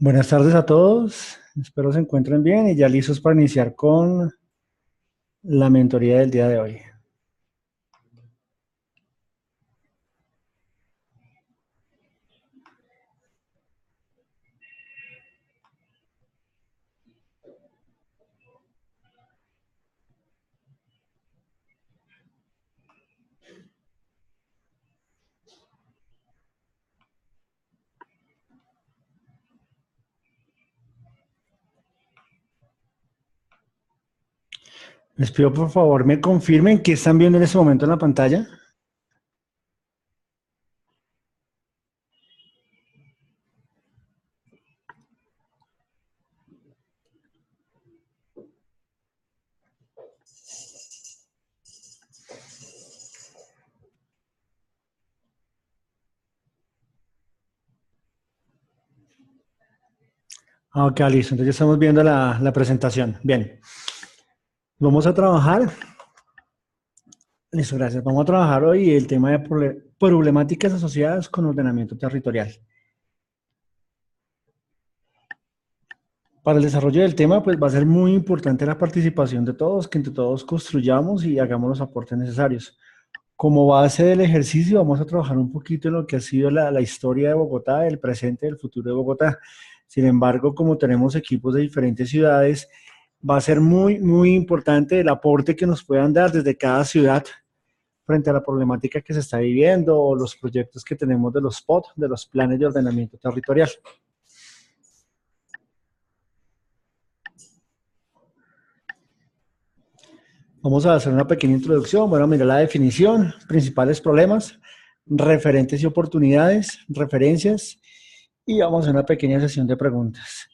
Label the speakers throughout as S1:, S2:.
S1: Buenas tardes a todos, espero se encuentren bien y ya listos para iniciar con la mentoría del día de hoy. Les pido por favor me confirmen qué están viendo en este momento en la pantalla. Ok, listo, entonces ya estamos viendo la presentación. Bien, vamos a trabajar. Listo, gracias. Vamos a trabajar hoy el tema de problemáticas asociadas con ordenamiento territorial. Para el desarrollo del tema, pues va a ser muy importante la participación de todos, que entre todos construyamos y hagamos los aportes necesarios. Como base del ejercicio, vamos a trabajar un poquito en lo que ha sido la historia de Bogotá, el presente y el futuro de Bogotá. Sin embargo, como tenemos equipos de diferentes ciudades, va a ser muy importante el aporte que nos puedan dar desde cada ciudad frente a la problemática que se está viviendo o los proyectos que tenemos de los POT, de los planes de ordenamiento territorial. Vamos a hacer una pequeña introducción. Bueno, mira la definición, principales problemas, referentes y oportunidades, referencias, y vamos a hacer una pequeña sesión de preguntas.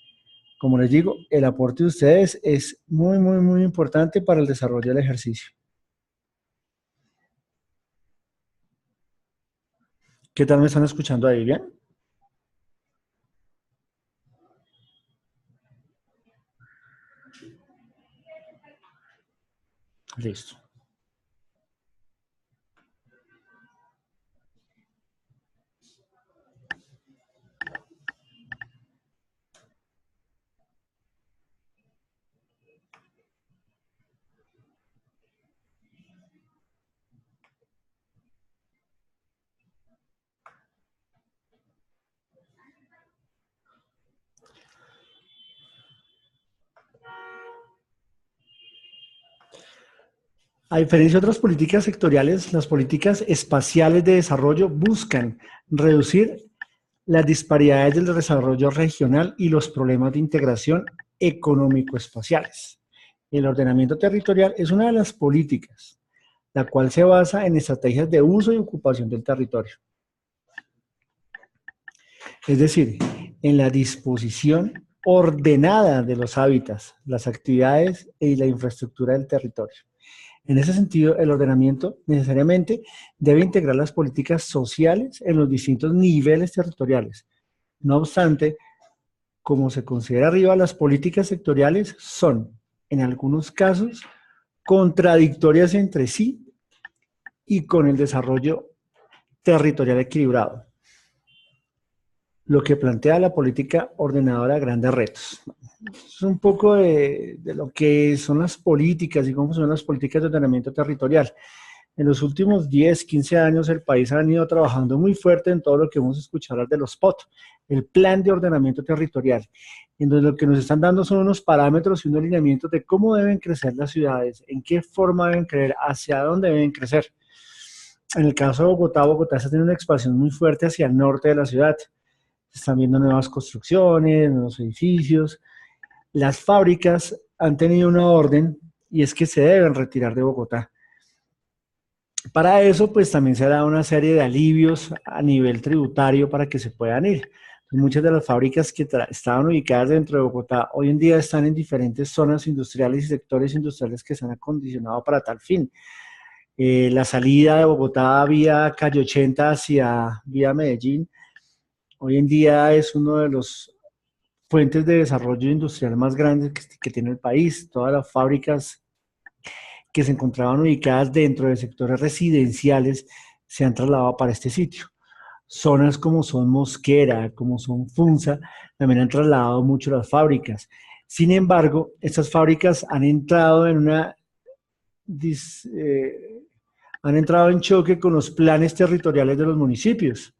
S1: Como les digo, el aporte de ustedes es muy importante para el desarrollo del ejercicio. ¿Qué tal me están escuchando ahí? ¿Bien? Listo. A diferencia de otras políticas sectoriales, las políticas espaciales de desarrollo buscan reducir las disparidades del desarrollo regional y los problemas de integración económico-espaciales. El ordenamiento territorial es una de las políticas, la cual se basa en estrategias de uso y ocupación del territorio. Es decir, en la disposición ordenada de los hábitats, las actividades y la infraestructura del territorio. En ese sentido, el ordenamiento necesariamente debe integrar las políticas sociales en los distintos niveles territoriales. No obstante, como se considera arriba, las políticas sectoriales son, en algunos casos, contradictorias entre sí y con el desarrollo territorial equilibrado, lo que plantea la política ordenadora de grandes retos. Es un poco de lo que son las políticas y cómo son las políticas de ordenamiento territorial. En los últimos 10, 15 años el país ha venido trabajando muy fuerte en todo lo que hemos escuchado hablar de los POT, el Plan de Ordenamiento Territorial, en donde lo que nos están dando son unos parámetros y unos lineamientos de cómo deben crecer las ciudades, en qué forma deben crecer, hacia dónde deben crecer. En el caso de Bogotá, Bogotá está teniendo una expansión muy fuerte hacia el norte de la ciudad. Se están viendo nuevas construcciones, nuevos edificios. Las fábricas han tenido una orden y es que se deben retirar de Bogotá. Para eso, pues también se ha dado una serie de alivios a nivel tributario para que se puedan ir. Muchas de las fábricas que estaban ubicadas dentro de Bogotá hoy en día están en diferentes zonas industriales y sectores industriales que se han acondicionado para tal fin. La salida de Bogotá vía Calle 80 hacia vía Medellín, hoy en día es uno de los fuentes de desarrollo industrial más grandes que tiene el país. Todas las fábricas que se encontraban ubicadas dentro de sectores residenciales se han trasladado para este sitio. Zonas como son Mosquera, como son Funza, también han trasladado mucho las fábricas. Sin embargo, estas fábricas han entrado en dis- eh, han entrado en choque con los planes territoriales de los municipios.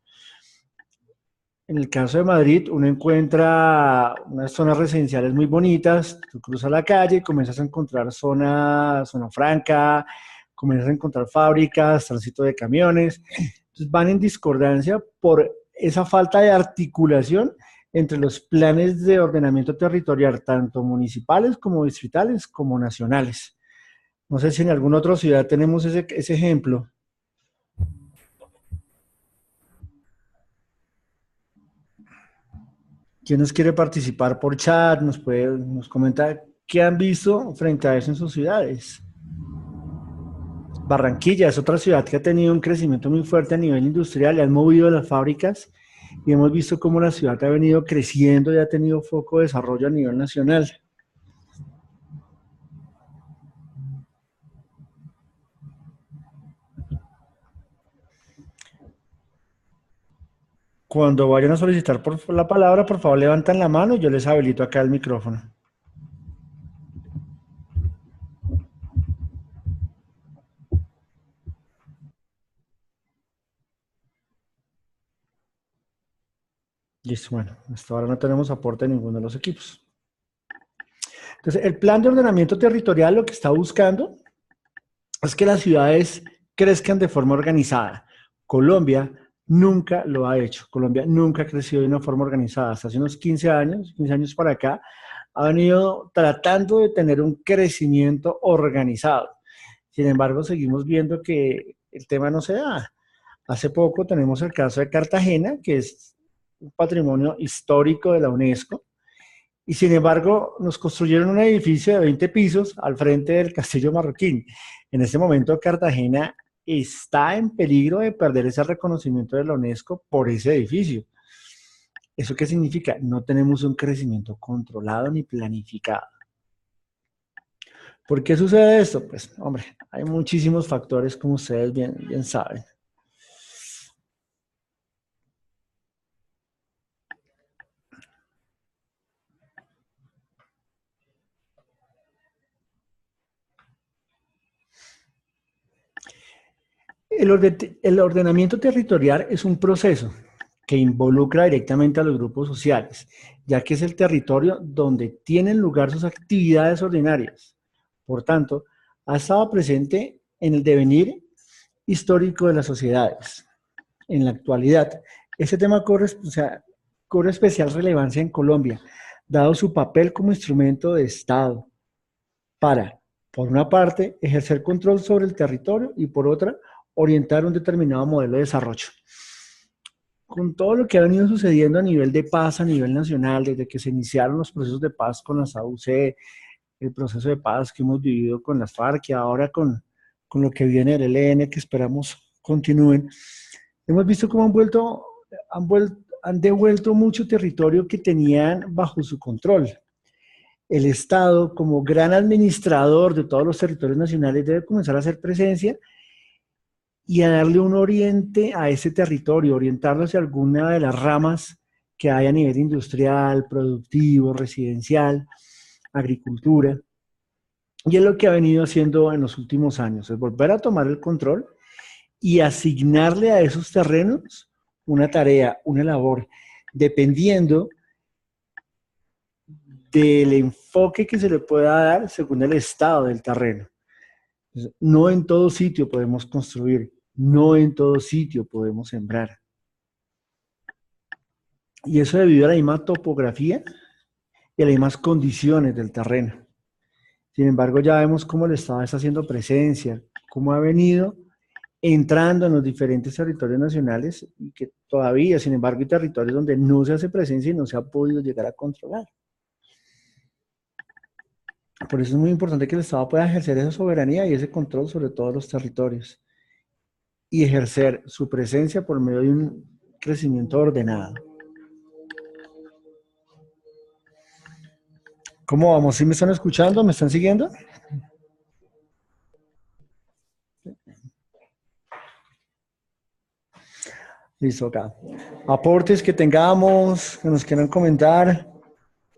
S1: En el caso de Madrid, uno encuentra unas zonas residenciales muy bonitas, tú cruzas la calle, comienzas a encontrar zona franca, comienzas a encontrar fábricas, tránsito de camiones. Entonces van en discordancia por esa falta de articulación entre los planes de ordenamiento territorial, tanto municipales como distritales como nacionales. No sé si en alguna otra ciudad tenemos ese ejemplo. ¿Quién nos quiere participar por chat? Nos comenta qué han visto frente a eso en sus ciudades. Barranquilla es otra ciudad que ha tenido un crecimiento muy fuerte a nivel industrial, le han movido las fábricas y hemos visto cómo la ciudad ha venido creciendo y ha tenido foco de desarrollo a nivel nacional. Cuando vayan a solicitar por la palabra, por favor levantan la mano y yo les habilito acá el micrófono. Listo, bueno, hasta ahora no tenemos aporte de ninguno de los equipos. Entonces, el plan de ordenamiento territorial lo que está buscando es que las ciudades crezcan de forma organizada. Colombia nunca lo ha hecho. Colombia nunca ha crecido de una forma organizada. Hasta hace unos 15 años para acá, ha venido tratando de tener un crecimiento organizado. Sin embargo, seguimos viendo que el tema no se da. Hace poco tenemos el caso de Cartagena, que es un patrimonio histórico de la UNESCO, y sin embargo nos construyeron un edificio de 20 pisos al frente del Castillo Marroquín. En este momento Cartagena está en peligro de perder ese reconocimiento de la UNESCO por ese edificio. ¿Eso qué significa? No tenemos un crecimiento controlado ni planificado. ¿Por qué sucede esto? Pues, hombre, hay muchísimos factores, como ustedes bien saben. El ordenamiento territorial es un proceso que involucra directamente a los grupos sociales, ya que es el territorio donde tienen lugar sus actividades ordinarias. Por tanto, ha estado presente en el devenir histórico de las sociedades. En la actualidad, este tema corre especial relevancia en Colombia, dado su papel como instrumento de Estado para, por una parte, ejercer control sobre el territorio y por otra, orientar un determinado modelo de desarrollo. Con todo lo que ha venido sucediendo a nivel de paz, a nivel nacional, desde que se iniciaron los procesos de paz con las AUC, el proceso de paz que hemos vivido con las FARC y ahora con lo que viene del ELN, que esperamos continúen, hemos visto cómo han devuelto mucho territorio que tenían bajo su control. El Estado, como gran administrador de todos los territorios nacionales, debe comenzar a hacer presencia y a darle un oriente a ese territorio, orientarlo hacia alguna de las ramas que hay a nivel industrial, productivo, residencial, agricultura. Y es lo que ha venido haciendo en los últimos años, es volver a tomar el control y asignarle a esos terrenos una tarea, una labor, dependiendo del enfoque que se le pueda dar según el estado del terreno. No en todo sitio podemos construir, no en todo sitio podemos sembrar. Y eso debido a la misma topografía y a las mismas condiciones del terreno. Sin embargo, ya vemos cómo el Estado está haciendo presencia, cómo ha venido entrando en los diferentes territorios nacionales y que todavía, sin embargo, hay territorios donde no se hace presencia y no se ha podido llegar a controlar. Por eso es muy importante que el Estado pueda ejercer esa soberanía y ese control sobre todos los territorios y ejercer su presencia por medio de un crecimiento ordenado. ¿Cómo vamos? ¿Sí me están escuchando? ¿Me están siguiendo? Listo, acá. Aportes que tengamos, que nos quieran comentar,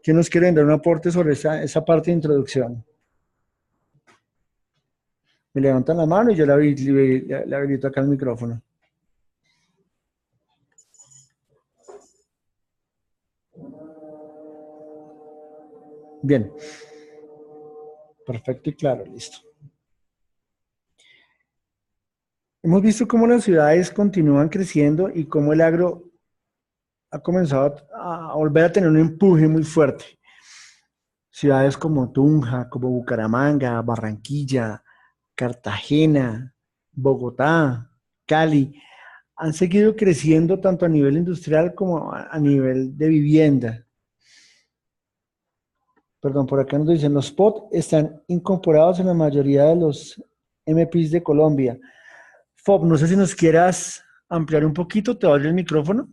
S1: que nos quieren dar un aporte sobre esa parte de introducción. Me levantan la mano y yo le habilito acá el micrófono. Bien. Perfecto y claro, listo. Hemos visto cómo las ciudades continúan creciendo y cómo el agro ha comenzado a volver a tener un empuje muy fuerte. Ciudades como Tunja, como Bucaramanga, Barranquilla, Cartagena, Bogotá, Cali, han seguido creciendo tanto a nivel industrial como a nivel de vivienda. Perdón, por acá nos dicen, los POT están incorporados en la mayoría de los MPs de Colombia. Fob, no sé si nos quieras ampliar un poquito, te doy el micrófono.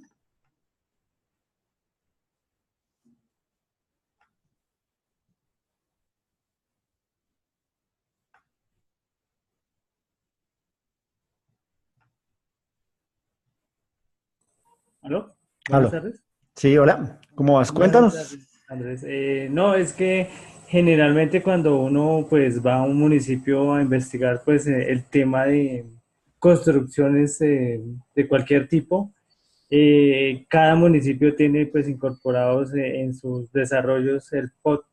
S2: ¿Aló? Buenas
S1: Aló.
S2: tardes.
S1: Sí, hola. ¿Cómo vas?
S2: Buenas
S1: Cuéntanos.
S2: tardes, Andrés. No, es que generalmente cuando uno pues va a un municipio a investigar pues el tema de construcciones de cualquier tipo, cada municipio tiene pues incorporados en sus desarrollos el POT.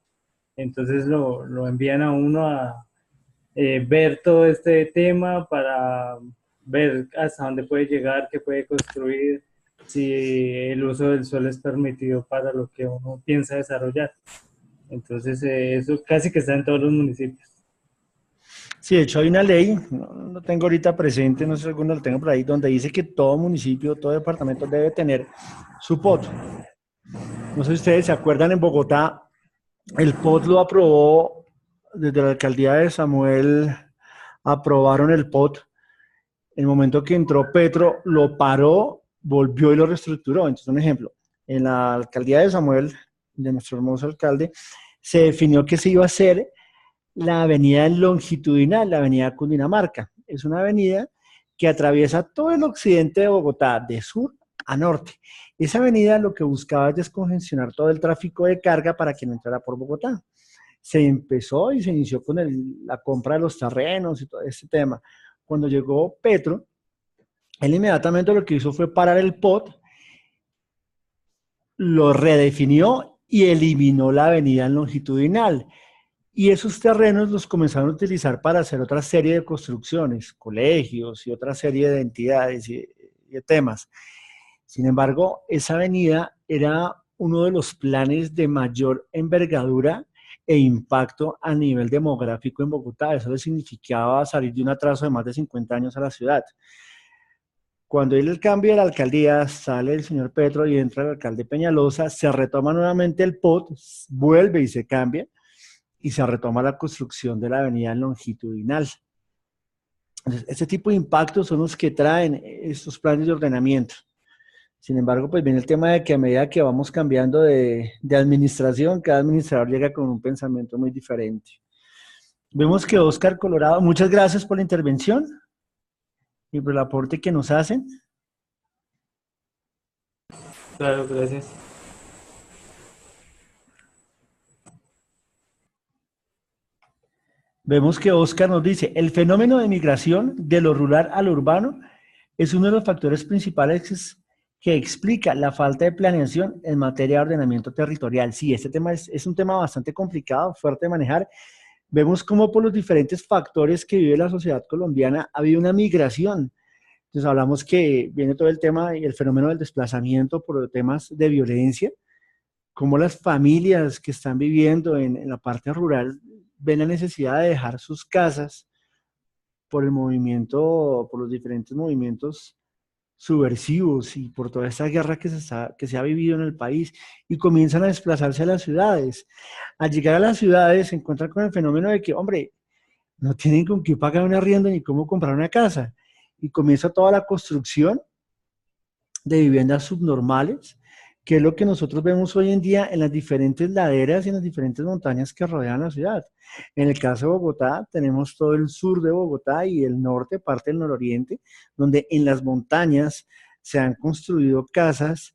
S2: Entonces lo envían a uno a ver todo este tema para ver hasta dónde puede llegar, qué puede construir, si el uso del suelo es permitido para lo que uno piensa desarrollar. Entonces, eso casi que está en todos los municipios.
S1: Sí, de hecho hay una ley, no lo tengo ahorita presente, no sé si alguno lo tengo por ahí, donde dice que todo municipio, todo departamento debe tener su POT. No sé si ustedes se acuerdan, en Bogotá, el POT lo aprobó desde la alcaldía de Samuel, aprobaron el POT. El momento que entró Petro, lo paró, volvió y lo reestructuró. Entonces, un ejemplo, en la alcaldía de Samuel, de nuestro hermoso alcalde, se definió que se iba a hacer la avenida longitudinal, la avenida Cundinamarca. Es una avenida que atraviesa todo el occidente de Bogotá, de sur a norte. Esa avenida lo que buscaba es descongestionar todo el tráfico de carga para que no entrara por Bogotá. Se empezó y se inició con la compra de los terrenos y todo este tema. Cuando llegó Petro, él inmediatamente lo que hizo fue parar el POT, lo redefinió y eliminó la avenida longitudinal. Y esos terrenos los comenzaron a utilizar para hacer otra serie de construcciones, colegios y otra serie de entidades y de temas. Sin embargo, esa avenida era uno de los planes de mayor envergadura e impacto a nivel demográfico en Bogotá. Eso le significaba salir de un atraso de más de 50 años a la ciudad. Cuando hay el cambio de la alcaldía, sale el señor Petro y entra el alcalde Peñalosa, se retoma nuevamente el POT, vuelve y se cambia, y se retoma la construcción de la avenida longitudinal. Entonces, este tipo de impactos son los que traen estos planes de ordenamiento. Sin embargo, pues viene el tema de que a medida que vamos cambiando de administración, cada administrador llega con un pensamiento muy diferente. Vemos que Oscar Colorado, muchas gracias por la intervención y por el aporte que nos hacen.
S2: Claro, gracias.
S1: Vemos que Oscar nos dice, el fenómeno de migración de lo rural a lo urbano es uno de los factores principales que explica la falta de planeación en materia de ordenamiento territorial. Sí, este tema es un tema bastante complicado, fuerte de manejar. Vemos cómo por los diferentes factores que vive la sociedad colombiana ha habido una migración. Entonces hablamos que viene todo el tema y el fenómeno del desplazamiento por temas de violencia, cómo las familias que están viviendo en la parte rural ven la necesidad de dejar sus casas por el movimiento, por los diferentes movimientos subversivos y por toda esta guerra que se ha vivido en el país y comienzan a desplazarse a las ciudades. Al llegar a las ciudades se encuentran con el fenómeno de que, hombre, no tienen con qué pagar un arriendo ni cómo comprar una casa. Y comienza toda la construcción de viviendas subnormales, que es lo que nosotros vemos hoy en día en las diferentes laderas y en las diferentes montañas que rodean la ciudad. En el caso de Bogotá, tenemos todo el sur de Bogotá y el norte, parte del nororiente, donde en las montañas se han construido casas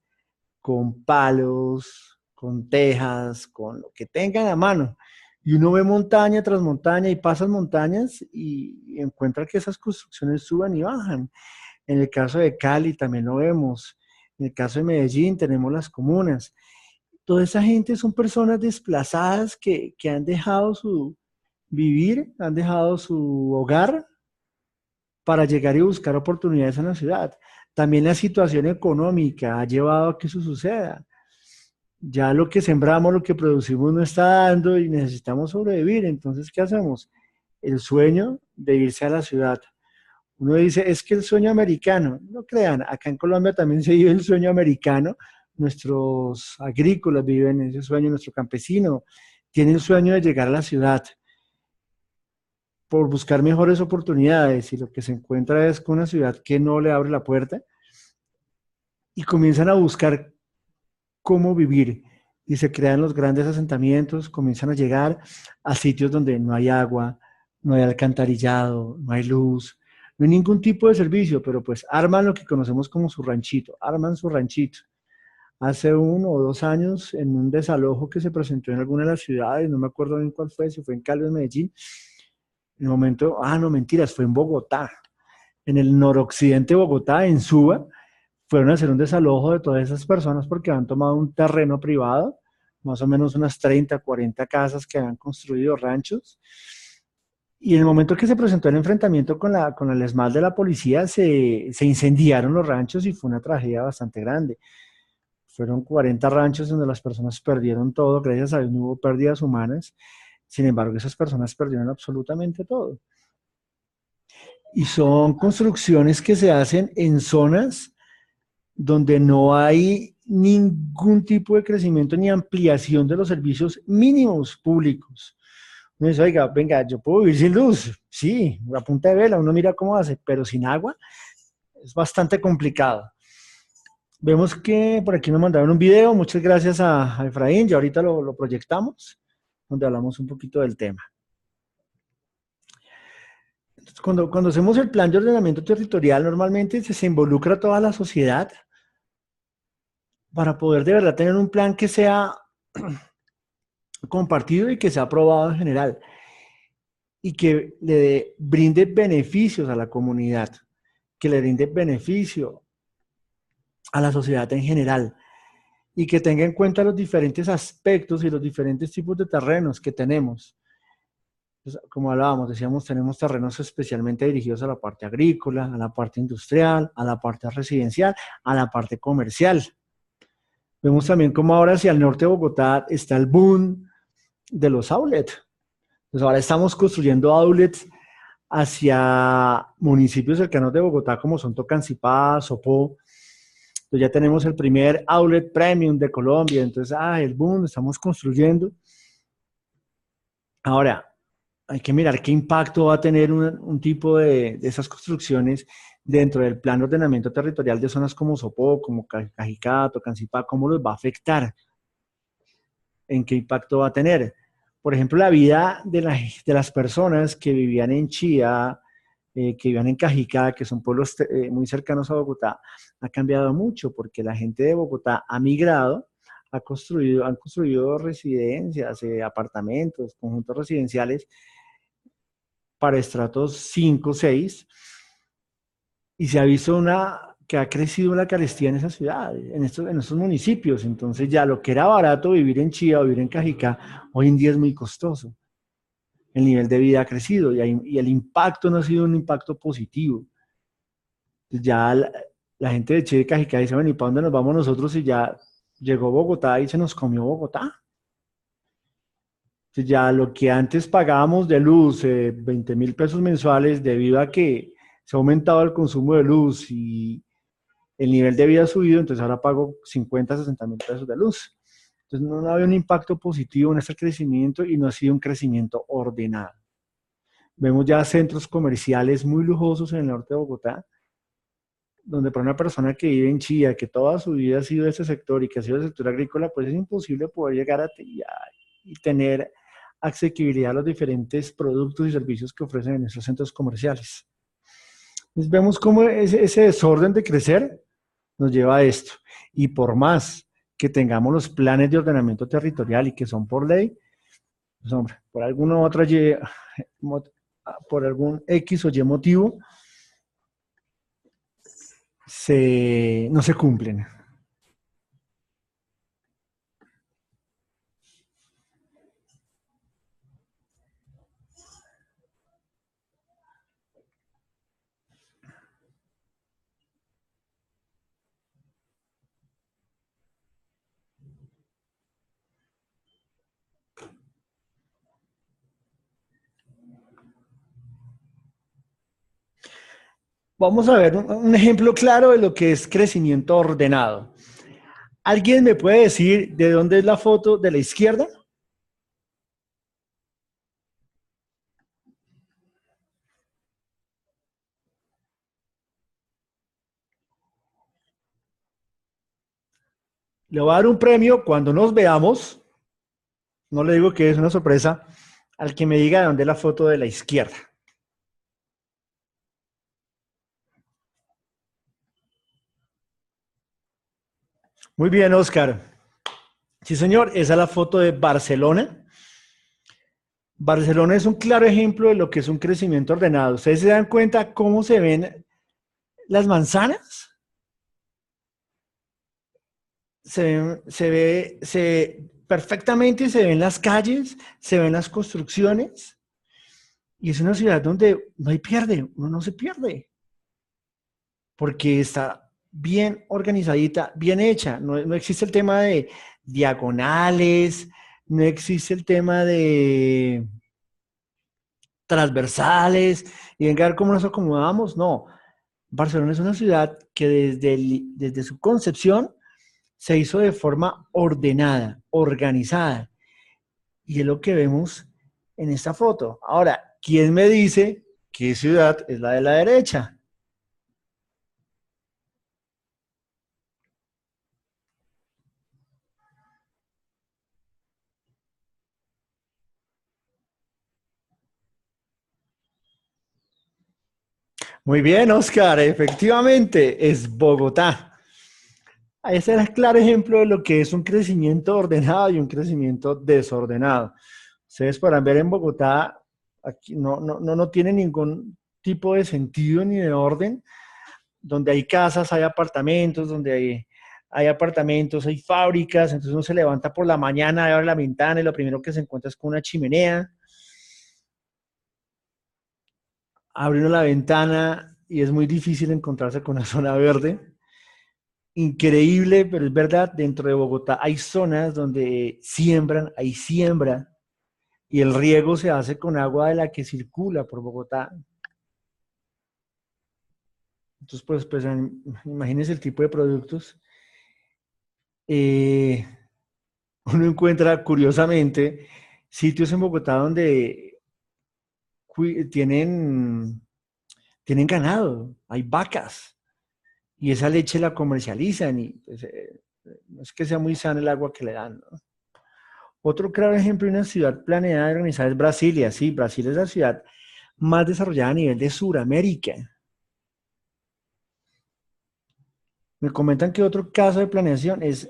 S1: con palos, con tejas, con lo que tengan a mano. Y uno ve montaña tras montaña y pasas montañas y encuentra que esas construcciones suben y bajan. En el caso de Cali también lo vemos. En el caso de Medellín tenemos las comunas. Toda esa gente son personas desplazadas que han dejado su vivir, han dejado su hogar para llegar y buscar oportunidades en la ciudad. También la situación económica ha llevado a que eso suceda. Ya lo que sembramos, lo que producimos no está dando y necesitamos sobrevivir. Entonces, ¿qué hacemos? El sueño de irse a la ciudad. Uno dice, es que el sueño americano, no crean, acá en Colombia también se vive el sueño americano. Nuestros agrícolas viven ese sueño, nuestro campesino tiene el sueño de llegar a la ciudad por buscar mejores oportunidades y lo que se encuentra es con una ciudad que no le abre la puerta y comienzan a buscar cómo vivir y se crean los grandes asentamientos, comienzan a llegar a sitios donde no hay agua, no hay alcantarillado, no hay luz, no hay ningún tipo de servicio, pero pues arman lo que conocemos como su ranchito, arman su ranchito. Hace 1 o 2 años, en un desalojo que se presentó en alguna de las ciudades, no me acuerdo bien cuál fue, si fue en Cali o en Medellín, en el momento, no mentiras, fue en Bogotá, en el noroccidente de Bogotá, en Suba, fueron a hacer un desalojo de todas esas personas porque han tomado un terreno privado, más o menos unas 30, 40 casas que han construido ranchos. Y en el momento que se presentó el enfrentamiento con el ESMAD de la policía, se incendiaron los ranchos y fue una tragedia bastante grande. Fueron 40 ranchos donde las personas perdieron todo, gracias a Dios no hubo pérdidas humanas, sin embargo esas personas perdieron absolutamente todo. Y son construcciones que se hacen en zonas donde no hay ningún tipo de crecimiento ni ampliación de los servicios mínimos públicos. Uno dice, oiga, venga, yo puedo vivir sin luz, sí, a punta de vela, uno mira cómo hace, pero sin agua es bastante complicado. Vemos que por aquí me mandaron un video, muchas gracias a Efraín, ya ahorita lo proyectamos, donde hablamos un poquito del tema. Entonces, cuando hacemos el plan de ordenamiento territorial, normalmente se involucra toda la sociedad para poder de verdad tener un plan que sea compartido y que sea aprobado en general y que brinde beneficios a la comunidad, que le brinde beneficio a la sociedad en general y que tenga en cuenta los diferentes aspectos y los diferentes tipos de terrenos que tenemos. Pues, como hablábamos, decíamos, tenemos terrenos especialmente dirigidos a la parte agrícola, a la parte industrial, a la parte residencial, a la parte comercial. Vemos también cómo ahora hacia el norte de Bogotá está el boom de los outlets. Pues ahora estamos construyendo outlets hacia municipios cercanos de Bogotá como son Tocancipá, Sopó. Entonces ya tenemos el primer outlet premium de Colombia. Entonces, el boom, estamos construyendo. Ahora, hay que mirar qué impacto va a tener un tipo de esas construcciones dentro del plan de ordenamiento territorial de zonas como Sopó, como Cajicá, Tocancipá, cómo los va a afectar, en qué impacto va a tener. Por ejemplo, la vida de las personas que vivían en Chía, que vivían en Cajicá, que son pueblos muy cercanos a Bogotá, ha cambiado mucho porque la gente de Bogotá ha migrado, han construido residencias, apartamentos, conjuntos residenciales para estratos 5, 6, y se ha visto que ha crecido la carestía en esa ciudad, en estos municipios. Entonces ya lo que era barato vivir en Chía o vivir en Cajicá, hoy en día es muy costoso. El nivel de vida ha crecido y el impacto no ha sido un impacto positivo. Entonces ya la gente de Chía y Cajicá dice, bueno, ¿y para dónde nos vamos nosotros si ya llegó Bogotá y se nos comió Bogotá? Entonces ya lo que antes pagábamos de luz, 20.000 pesos mensuales, debido a que se ha aumentado el consumo de luz y el nivel de vida ha subido, entonces ahora pago 50, 60.000 pesos de luz. Entonces no había un impacto positivo en este crecimiento y no ha sido un crecimiento ordenado. Vemos ya centros comerciales muy lujosos en el norte de Bogotá, donde para una persona que vive en Chía, que toda su vida ha sido de ese sector y que ha sido del sector agrícola, pues es imposible poder llegar y tener asequibilidad a los diferentes productos y servicios que ofrecen en esos centros comerciales. Entonces vemos cómo ese desorden de crecer nos lleva a esto. Y por más que tengamos los planes de ordenamiento territorial y que son por ley, pues hombre, por alguna otra por algún X o Y motivo, no se cumplen. Vamos a ver un ejemplo claro de lo que es crecimiento ordenado. ¿Alguien me puede decir de dónde es la foto de la izquierda? Le voy a dar un premio cuando nos veamos. No le digo que es una sorpresa al que me diga de dónde es la foto de la izquierda. Muy bien, Oscar. Sí, señor, esa es la foto de Barcelona. Barcelona es un claro ejemplo de lo que es un crecimiento ordenado. ¿Ustedes se dan cuenta cómo se ven las manzanas? Perfectamente, se ven las calles, se ven las construcciones. Y es una ciudad donde no hay pierde, uno no se pierde. Porque está bien organizadita, bien hecha. No existe el tema de diagonales, no existe el tema de transversales y venga a ver cómo nos acomodamos. No, Barcelona es una ciudad que desde su concepción se hizo de forma ordenada, organizada. Y es lo que vemos en esta foto. Ahora, ¿quién me dice qué ciudad es la de la derecha? Muy bien, Oscar, efectivamente, es Bogotá. Ese es el claro ejemplo de lo que es un crecimiento ordenado y un crecimiento desordenado. Ustedes podrán ver en Bogotá, aquí no tiene ningún tipo de sentido ni de orden, donde hay casas, hay apartamentos, donde hay apartamentos, hay fábricas, entonces uno se levanta por la mañana, abre la ventana y lo primero que se encuentra es con una chimenea, abre uno la ventana y es muy difícil encontrarse con una zona verde. Increíble, pero es verdad, dentro de Bogotá hay zonas donde siembran, hay siembra, y el riego se hace con agua de la que circula por Bogotá. Entonces, pues imagínense el tipo de productos. Eh, Uno encuentra, curiosamente, sitios en Bogotá donde tienen ganado, hay vacas, y esa leche la comercializan, y pues, no es que sea muy sana el agua que le dan, ¿no? Otro claro ejemplo de una ciudad planeada y organizada es Brasilia. Sí, Brasil es la ciudad más desarrollada a nivel de Sudamérica. Me comentan que otro caso de planeación es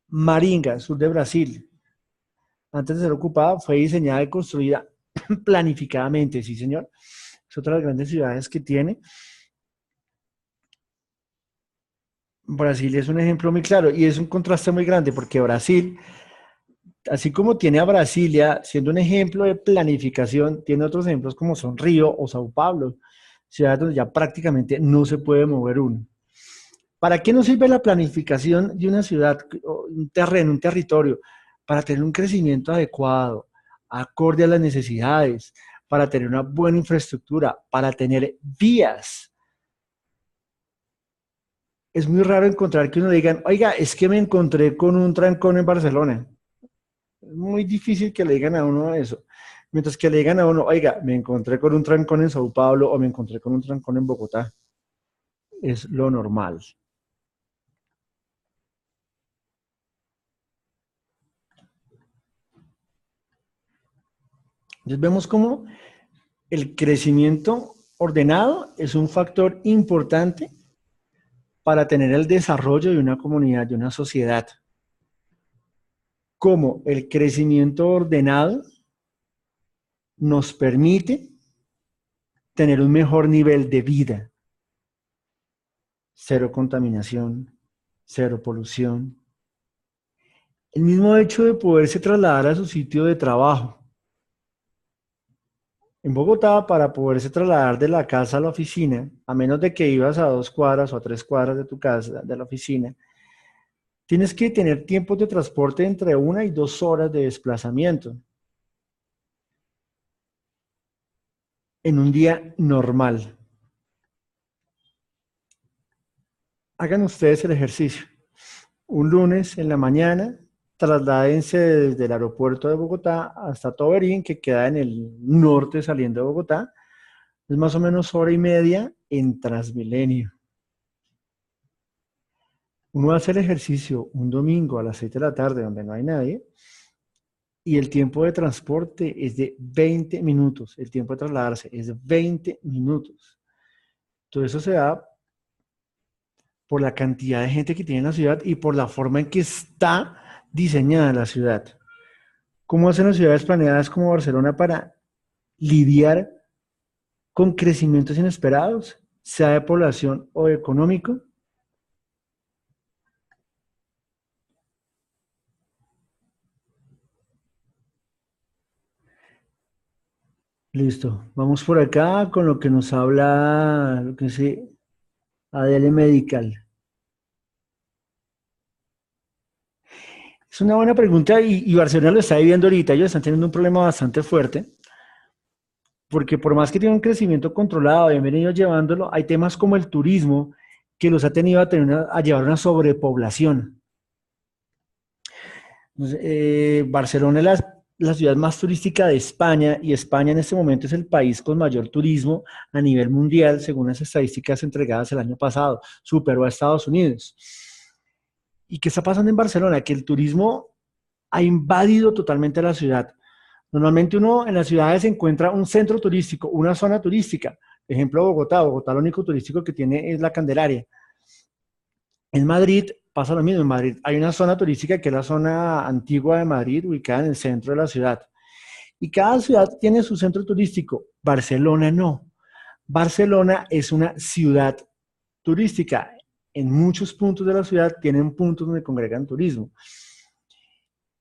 S1: Maringa, sur de Brasil. Antes de ser ocupada, fue diseñada y construida planificadamente, sí, señor. Es otra de las grandes ciudades que tiene. Brasil es un ejemplo muy claro y es un contraste muy grande porque Brasil, así como tiene a Brasilia siendo un ejemplo de planificación, tiene otros ejemplos como son Río o Sao Paulo, ciudades donde ya prácticamente no se puede mover uno. ¿Para qué nos sirve la planificación de una ciudad, un terreno, un territorio? Para tener un crecimiento adecuado, acorde a las necesidades, para tener una buena infraestructura, para tener vías. Es muy raro encontrar que uno digan, oiga, es que me encontré con un trancón en Barcelona. Es muy difícil que le digan a uno eso. Mientras que le digan a uno, oiga, me encontré con un trancón en Sao Paulo o me encontré con un trancón en Bogotá. Es lo normal. Entonces vemos cómo el crecimiento ordenado es un factor importante para tener el desarrollo de una comunidad, de una sociedad. Como el crecimiento ordenado nos permite tener un mejor nivel de vida. Cero contaminación, cero polución. El mismo hecho de poderse trasladar a su sitio de trabajo. En Bogotá, para poderse trasladar de la casa a la oficina, a menos de que ibas a 2 cuadras o a 3 cuadras de tu casa, de la oficina, tienes que tener tiempos de transporte entre 1 y 2 horas de desplazamiento. En un día normal. Hagan ustedes el ejercicio. Un lunes en la mañana, trasládense desde el aeropuerto de Bogotá hasta Toberín, que queda en el norte saliendo de Bogotá. Es más o menos hora y media en Transmilenio. Uno hace el ejercicio un domingo a las 6 de la tarde donde no hay nadie y el tiempo de transporte es de 20 minutos. El tiempo de trasladarse es de 20 minutos. Todo eso se da por la cantidad de gente que tiene en la ciudad y por la forma en que está diseñada la ciudad. ¿Cómo hacen las ciudades planeadas como Barcelona para lidiar con crecimientos inesperados, sea de población o económico? Listo. Vamos por acá con lo que nos habla, lo que dice ADL Medical. Es una buena pregunta y Barcelona lo está viviendo ahorita. Ellos están teniendo un problema bastante fuerte porque por más que tienen un crecimiento controlado y han venido llevándolo, hay temas como el turismo que los ha tenido a llevar una sobrepoblación. Entonces, Barcelona es la ciudad más turística de España y España en este momento es el país con mayor turismo a nivel mundial, según las estadísticas entregadas el año pasado. Superó a Estados Unidos. ¿Y qué está pasando en Barcelona? Que el turismo ha invadido totalmente la ciudad. Normalmente uno en las ciudades encuentra un centro turístico, una zona turística. Por ejemplo, Bogotá. Bogotá lo único turístico que tiene es la Candelaria. En Madrid pasa lo mismo. En Madrid hay una zona turística que es la zona antigua de Madrid, ubicada en el centro de la ciudad. Y cada ciudad tiene su centro turístico. Barcelona no. Barcelona es una ciudad turística. En muchos puntos de la ciudad tienen puntos donde congregan turismo.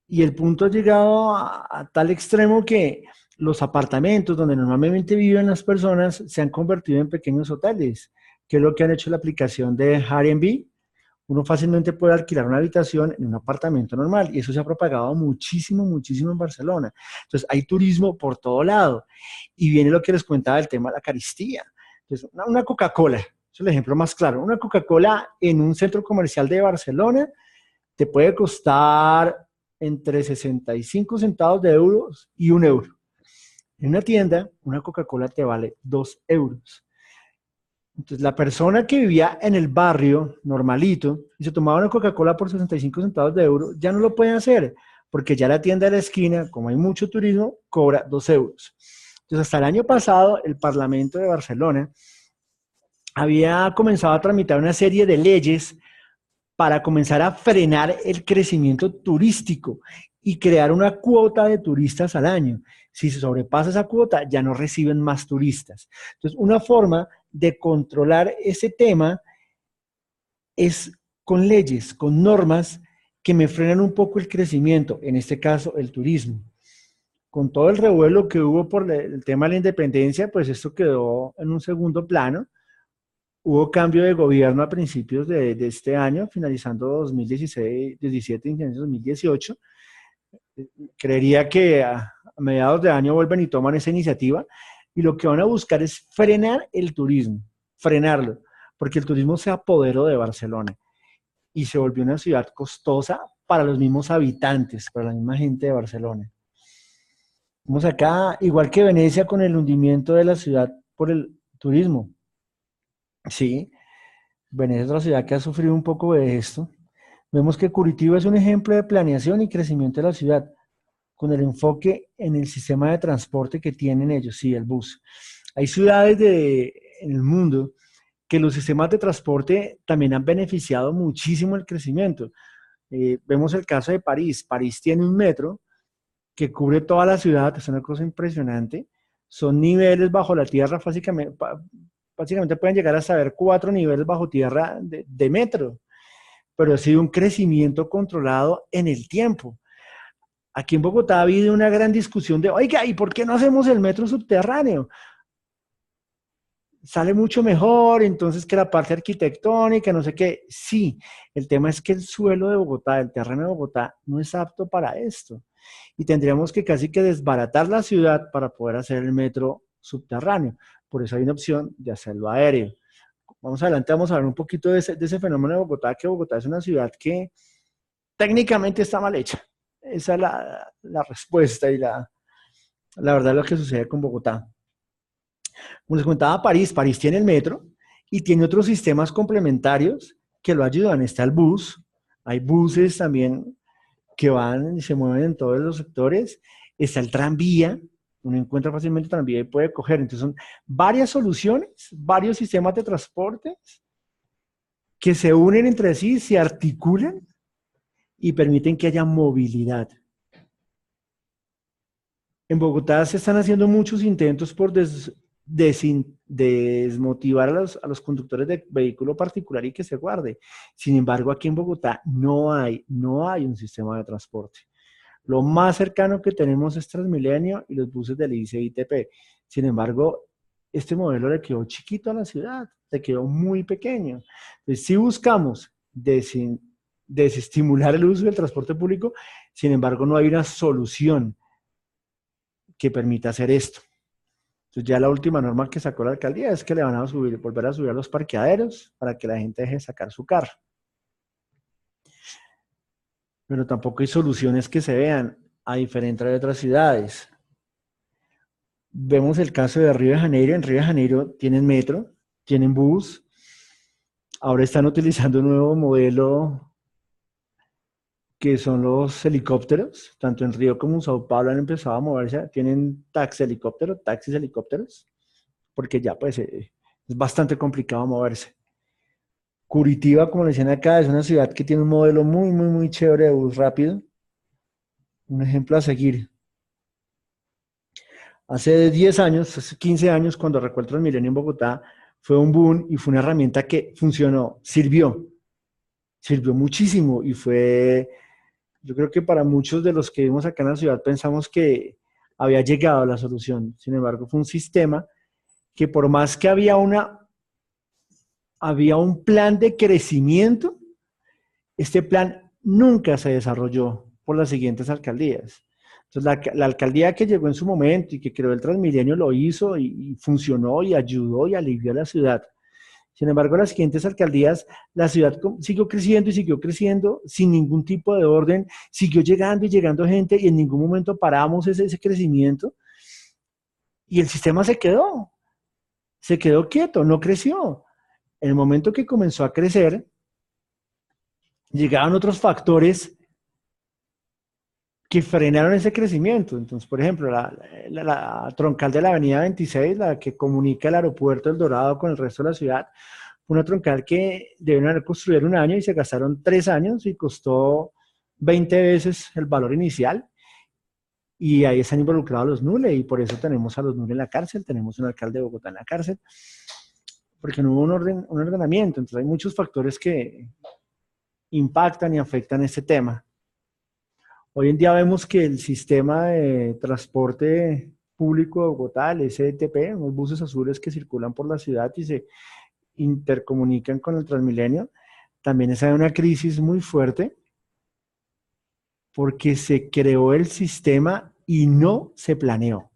S1: Y el punto ha llegado a tal extremo que los apartamentos donde normalmente viven las personas se han convertido en pequeños hoteles, que es lo que han hecho la aplicación de Airbnb. Uno fácilmente puede alquilar una habitación en un apartamento normal y eso se ha propagado muchísimo, muchísimo en Barcelona. Entonces hay turismo por todo lado y viene lo que les comentaba del tema de la carestía. Entonces una Coca-Cola, es el ejemplo más claro, una Coca-Cola en un centro comercial de Barcelona te puede costar entre 65 centavos de euros y 1 euro. En una tienda, una Coca-Cola te vale 2 euros. Entonces, la persona que vivía en el barrio normalito y se tomaba una Coca-Cola por 65 centavos de euro, ya no lo puede hacer, porque ya la tienda de la esquina, como hay mucho turismo, cobra 2 euros. Entonces, hasta el año pasado, el Parlamento de Barcelona había comenzado a tramitar una serie de leyes para comenzar a frenar el crecimiento turístico y crear una cuota de turistas al año. Si se sobrepasa esa cuota, ya no reciben más turistas. Entonces, una forma de controlar ese tema es con leyes, con normas que me frenan un poco el crecimiento, en este caso el turismo. Con todo el revuelo que hubo por el tema de la independencia, pues esto quedó en un segundo plano. Hubo cambio de gobierno a principios de este año, finalizando 2016, 17, iniciando 2018. Creería que a mediados de año vuelven y toman esa iniciativa y lo que van a buscar es frenar el turismo, frenarlo, porque el turismo se apoderó de Barcelona y se volvió una ciudad costosa para los mismos habitantes, para la misma gente de Barcelona. Vamos acá, igual que Venecia, con el hundimiento de la ciudad por el turismo. Sí, Venecia es otra ciudad que ha sufrido un poco de esto. Vemos que Curitiba es un ejemplo de planeación y crecimiento de la ciudad, con el enfoque en el sistema de transporte que tienen ellos, sí, el bus. Hay ciudades en el mundo que los sistemas de transporte también han beneficiado muchísimo el crecimiento. Vemos el caso de París. París tiene un metro que cubre toda la ciudad, es una cosa impresionante. Son niveles bajo la tierra, básicamente pueden llegar hasta ver 4 niveles bajo tierra de metro, pero ha sido un crecimiento controlado en el tiempo. Aquí en Bogotá ha habido una gran discusión de, oiga, ¿y por qué no hacemos el metro subterráneo? Sale mucho mejor, entonces que la parte arquitectónica, no sé qué. Sí, el tema es que el suelo de Bogotá, el terreno de Bogotá, no es apto para esto. Y tendríamos que casi que desbaratar la ciudad para poder hacer el metro subterráneo. Por eso hay una opción de hacerlo aéreo. Vamos adelante, vamos a ver un poquito de ese fenómeno de Bogotá, que Bogotá es una ciudad que técnicamente está mal hecha. Esa es la respuesta y la verdad es lo que sucede con Bogotá. Como les comentaba, París tiene el metro y tiene otros sistemas complementarios que lo ayudan. Está el bus, hay buses también que van y se mueven en todos los sectores. Está el tranvía, uno encuentra fácilmente el tranvía y puede coger. Entonces son varias soluciones, varios sistemas de transporte que se unen entre sí, se articulan y permiten que haya movilidad. En Bogotá se están haciendo muchos intentos por desmotivar a los conductores de vehículo particular y que se guarde. Sin embargo, aquí en Bogotá no hay un sistema de transporte. Lo más cercano que tenemos es Transmilenio y los buses del ICE-ITP. Sin embargo, este modelo le quedó chiquito a la ciudad, le quedó muy pequeño. Entonces, si buscamos desestimular el uso del transporte público, sin embargo, no hay una solución que permita hacer esto. Entonces ya la última norma que sacó la alcaldía es que le van a volver a subir a los parqueaderos para que la gente deje de sacar su carro. Pero tampoco hay soluciones que se vean, a diferencia de otras ciudades. Vemos el caso de Río de Janeiro. En Río de Janeiro tienen metro, tienen bus. Ahora están utilizando un nuevo modelo que son los helicópteros. Tanto en Río como en Sao Paulo han empezado a moverse. Tienen taxis helicópteros, porque ya pues es bastante complicado moverse. Curitiba, como le decían acá, es una ciudad que tiene un modelo muy, muy, muy chévere de bus rápido. Un ejemplo a seguir. Hace 10 años, hace 15 años, cuando arrancó el Transmilenio en Bogotá, fue un boom y fue una herramienta que funcionó, sirvió muchísimo y yo creo que para muchos de los que vivimos acá en la ciudad pensamos que había llegado la solución. Sin embargo, fue un sistema que por más que había un plan de crecimiento, este plan nunca se desarrolló por las siguientes alcaldías. Entonces, la alcaldía que llegó en su momento y que creó el Transmilenio lo hizo y funcionó y ayudó y alivió a la ciudad. Sin embargo, las siguientes alcaldías, la ciudad siguió creciendo y siguió creciendo sin ningún tipo de orden, siguió llegando y llegando gente y en ningún momento paramos ese crecimiento y el sistema se quedó quieto, no creció. En el momento que comenzó a crecer, llegaban otros factores que frenaron ese crecimiento. Entonces, por ejemplo, la troncal de la avenida 26, la que comunica el aeropuerto del Dorado con el resto de la ciudad, fue una troncal que debieron haber construido en un año y se gastaron 3 años y costó 20 veces el valor inicial. Y ahí están involucrados los NULE y por eso tenemos a los NULE en la cárcel, tenemos un alcalde de Bogotá en la cárcel, porque no hubo un ordenamiento. Entonces hay muchos factores que impactan y afectan este tema. Hoy en día vemos que el sistema de transporte público de Bogotá, el STP, unos buses azules que circulan por la ciudad y se intercomunican con el Transmilenio, también está en una crisis muy fuerte porque se creó el sistema y no se planeó.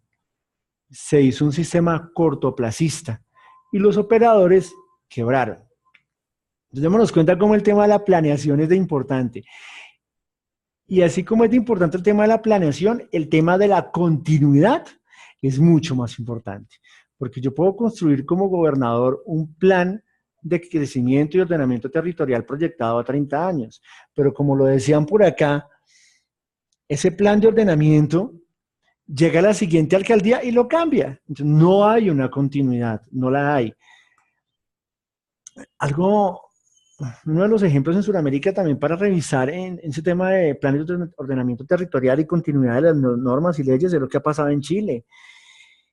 S1: Se hizo un sistema cortoplacista y los operadores quebraron. Entonces démonos cuenta cómo el tema de la planeación es de importante. Y así como es de importante el tema de la planeación, el tema de la continuidad es mucho más importante. Porque yo puedo construir como gobernador un plan de crecimiento y ordenamiento territorial proyectado a 30 años. Pero como lo decían por acá, ese plan de ordenamiento llega a la siguiente alcaldía y lo cambia. Entonces, no hay una continuidad, no la hay. Algo, uno de los ejemplos en Sudamérica también para revisar en ese tema de planes de ordenamiento territorial y continuidad de las normas y leyes de lo que ha pasado en Chile.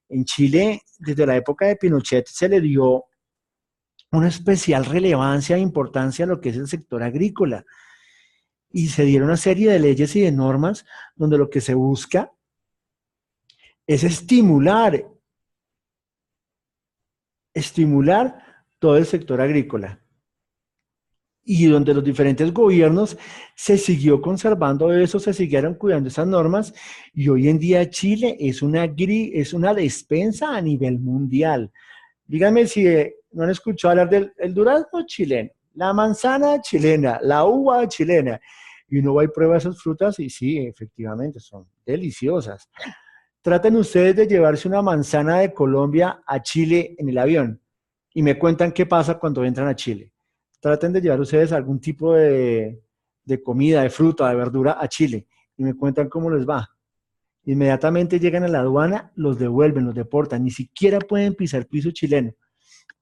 S1: En Chile, desde la época de Pinochet, se le dio una especial relevancia e importancia a lo que es el sector agrícola y se dieron una serie de leyes y de normas donde lo que se busca es estimular todo el sector agrícola y donde los diferentes gobiernos se siguió conservando eso, se siguieron cuidando esas normas y hoy en día Chile es una despensa a nivel mundial. Díganme si no han escuchado hablar del el durazno chileno, la manzana chilena, la uva chilena. Y uno va y prueba esas frutas y sí, efectivamente, son deliciosas. Traten ustedes de llevarse una manzana de Colombia a Chile en el avión y me cuentan qué pasa cuando entran a Chile. Traten de llevar ustedes algún tipo de comida, de fruta, de verdura a Chile y me cuentan cómo les va. Inmediatamente llegan a la aduana, los devuelven, los deportan, ni siquiera pueden pisar piso chileno,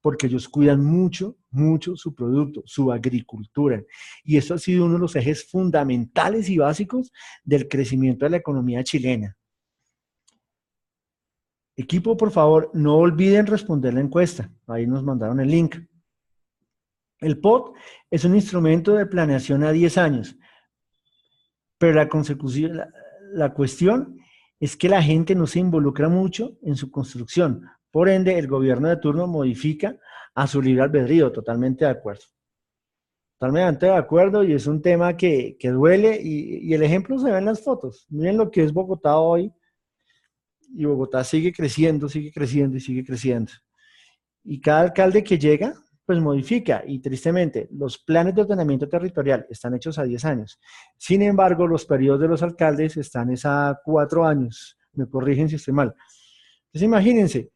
S1: porque ellos cuidan mucho, mucho su producto, su agricultura. Y eso ha sido uno de los ejes fundamentales y básicos del crecimiento de la economía chilena. Equipo, por favor, no olviden responder la encuesta. Ahí nos mandaron el link. El POT es un instrumento de planeación a 10 años, pero la cuestión es que la gente no se involucra mucho en su construcción. Por ende, el gobierno de turno modifica a su libre albedrío. Totalmente de acuerdo. Totalmente de acuerdo y es un tema que duele y el ejemplo se ve en las fotos. Miren lo que es Bogotá hoy y Bogotá sigue creciendo, sigue creciendo y sigue creciendo. Y cada alcalde que llega, pues modifica y tristemente los planes de ordenamiento territorial están hechos a 10 años. Sin embargo, los periodos de los alcaldes están a 4 años. Me corrigen si estoy mal. Entonces imagínense,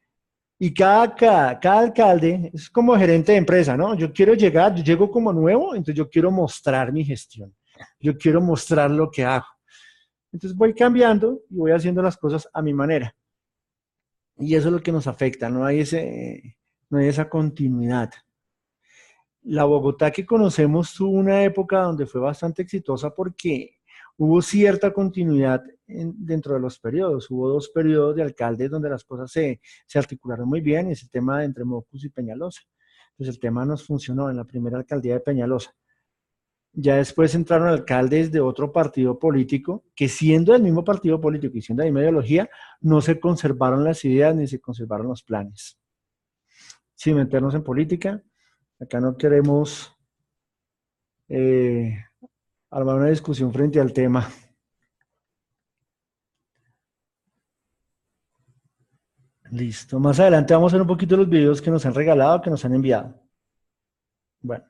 S1: y cada alcalde es como gerente de empresa, ¿no? Yo quiero llegar, yo llego como nuevo, entonces yo quiero mostrar mi gestión. Yo quiero mostrar lo que hago. Entonces voy cambiando y voy haciendo las cosas a mi manera. Y eso es lo que nos afecta, no hay esa continuidad. La Bogotá que conocemos tuvo una época donde fue bastante exitosa porque hubo cierta continuidad dentro de los periodos. Hubo 2 periodos de alcaldes donde las cosas se articularon muy bien, y es el tema de entre Mocus y Peñalosa. Entonces el tema nos funcionó en la primera alcaldía de Peñalosa. Ya después entraron alcaldes de otro partido político que siendo del mismo partido político y siendo de la misma ideología, no se conservaron las ideas ni se conservaron los planes. Sin meternos en política, acá no queremos eh, armar una discusión frente al tema. Listo. Más adelante vamos a ver un poquito los videos que nos han regalado, que nos han enviado. Bueno.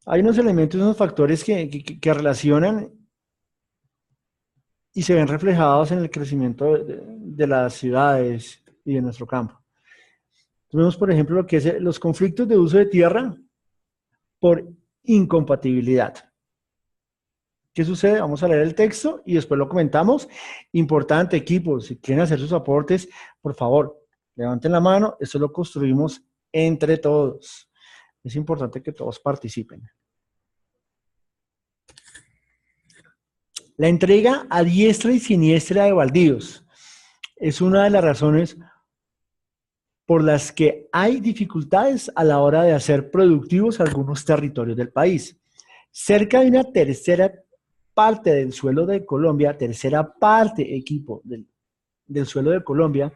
S1: Hay unos elementos, unos factores que relacionan y se ven reflejados en el crecimiento de las ciudades y de nuestro campo. Vemos, por ejemplo, lo que es los conflictos de uso de tierra por incompatibilidad. ¿Qué sucede? Vamos a leer el texto y después lo comentamos. Importante, equipo, si quieren hacer sus aportes, por favor, levanten la mano. Esto lo construimos entre todos. Es importante que todos participen. La entrega a diestra y siniestra de baldíos es una de las razones por las que hay dificultades a la hora de hacer productivos algunos territorios del país. Cerca de una tercera parte del suelo de Colombia, tercera parte, equipo, del suelo de Colombia,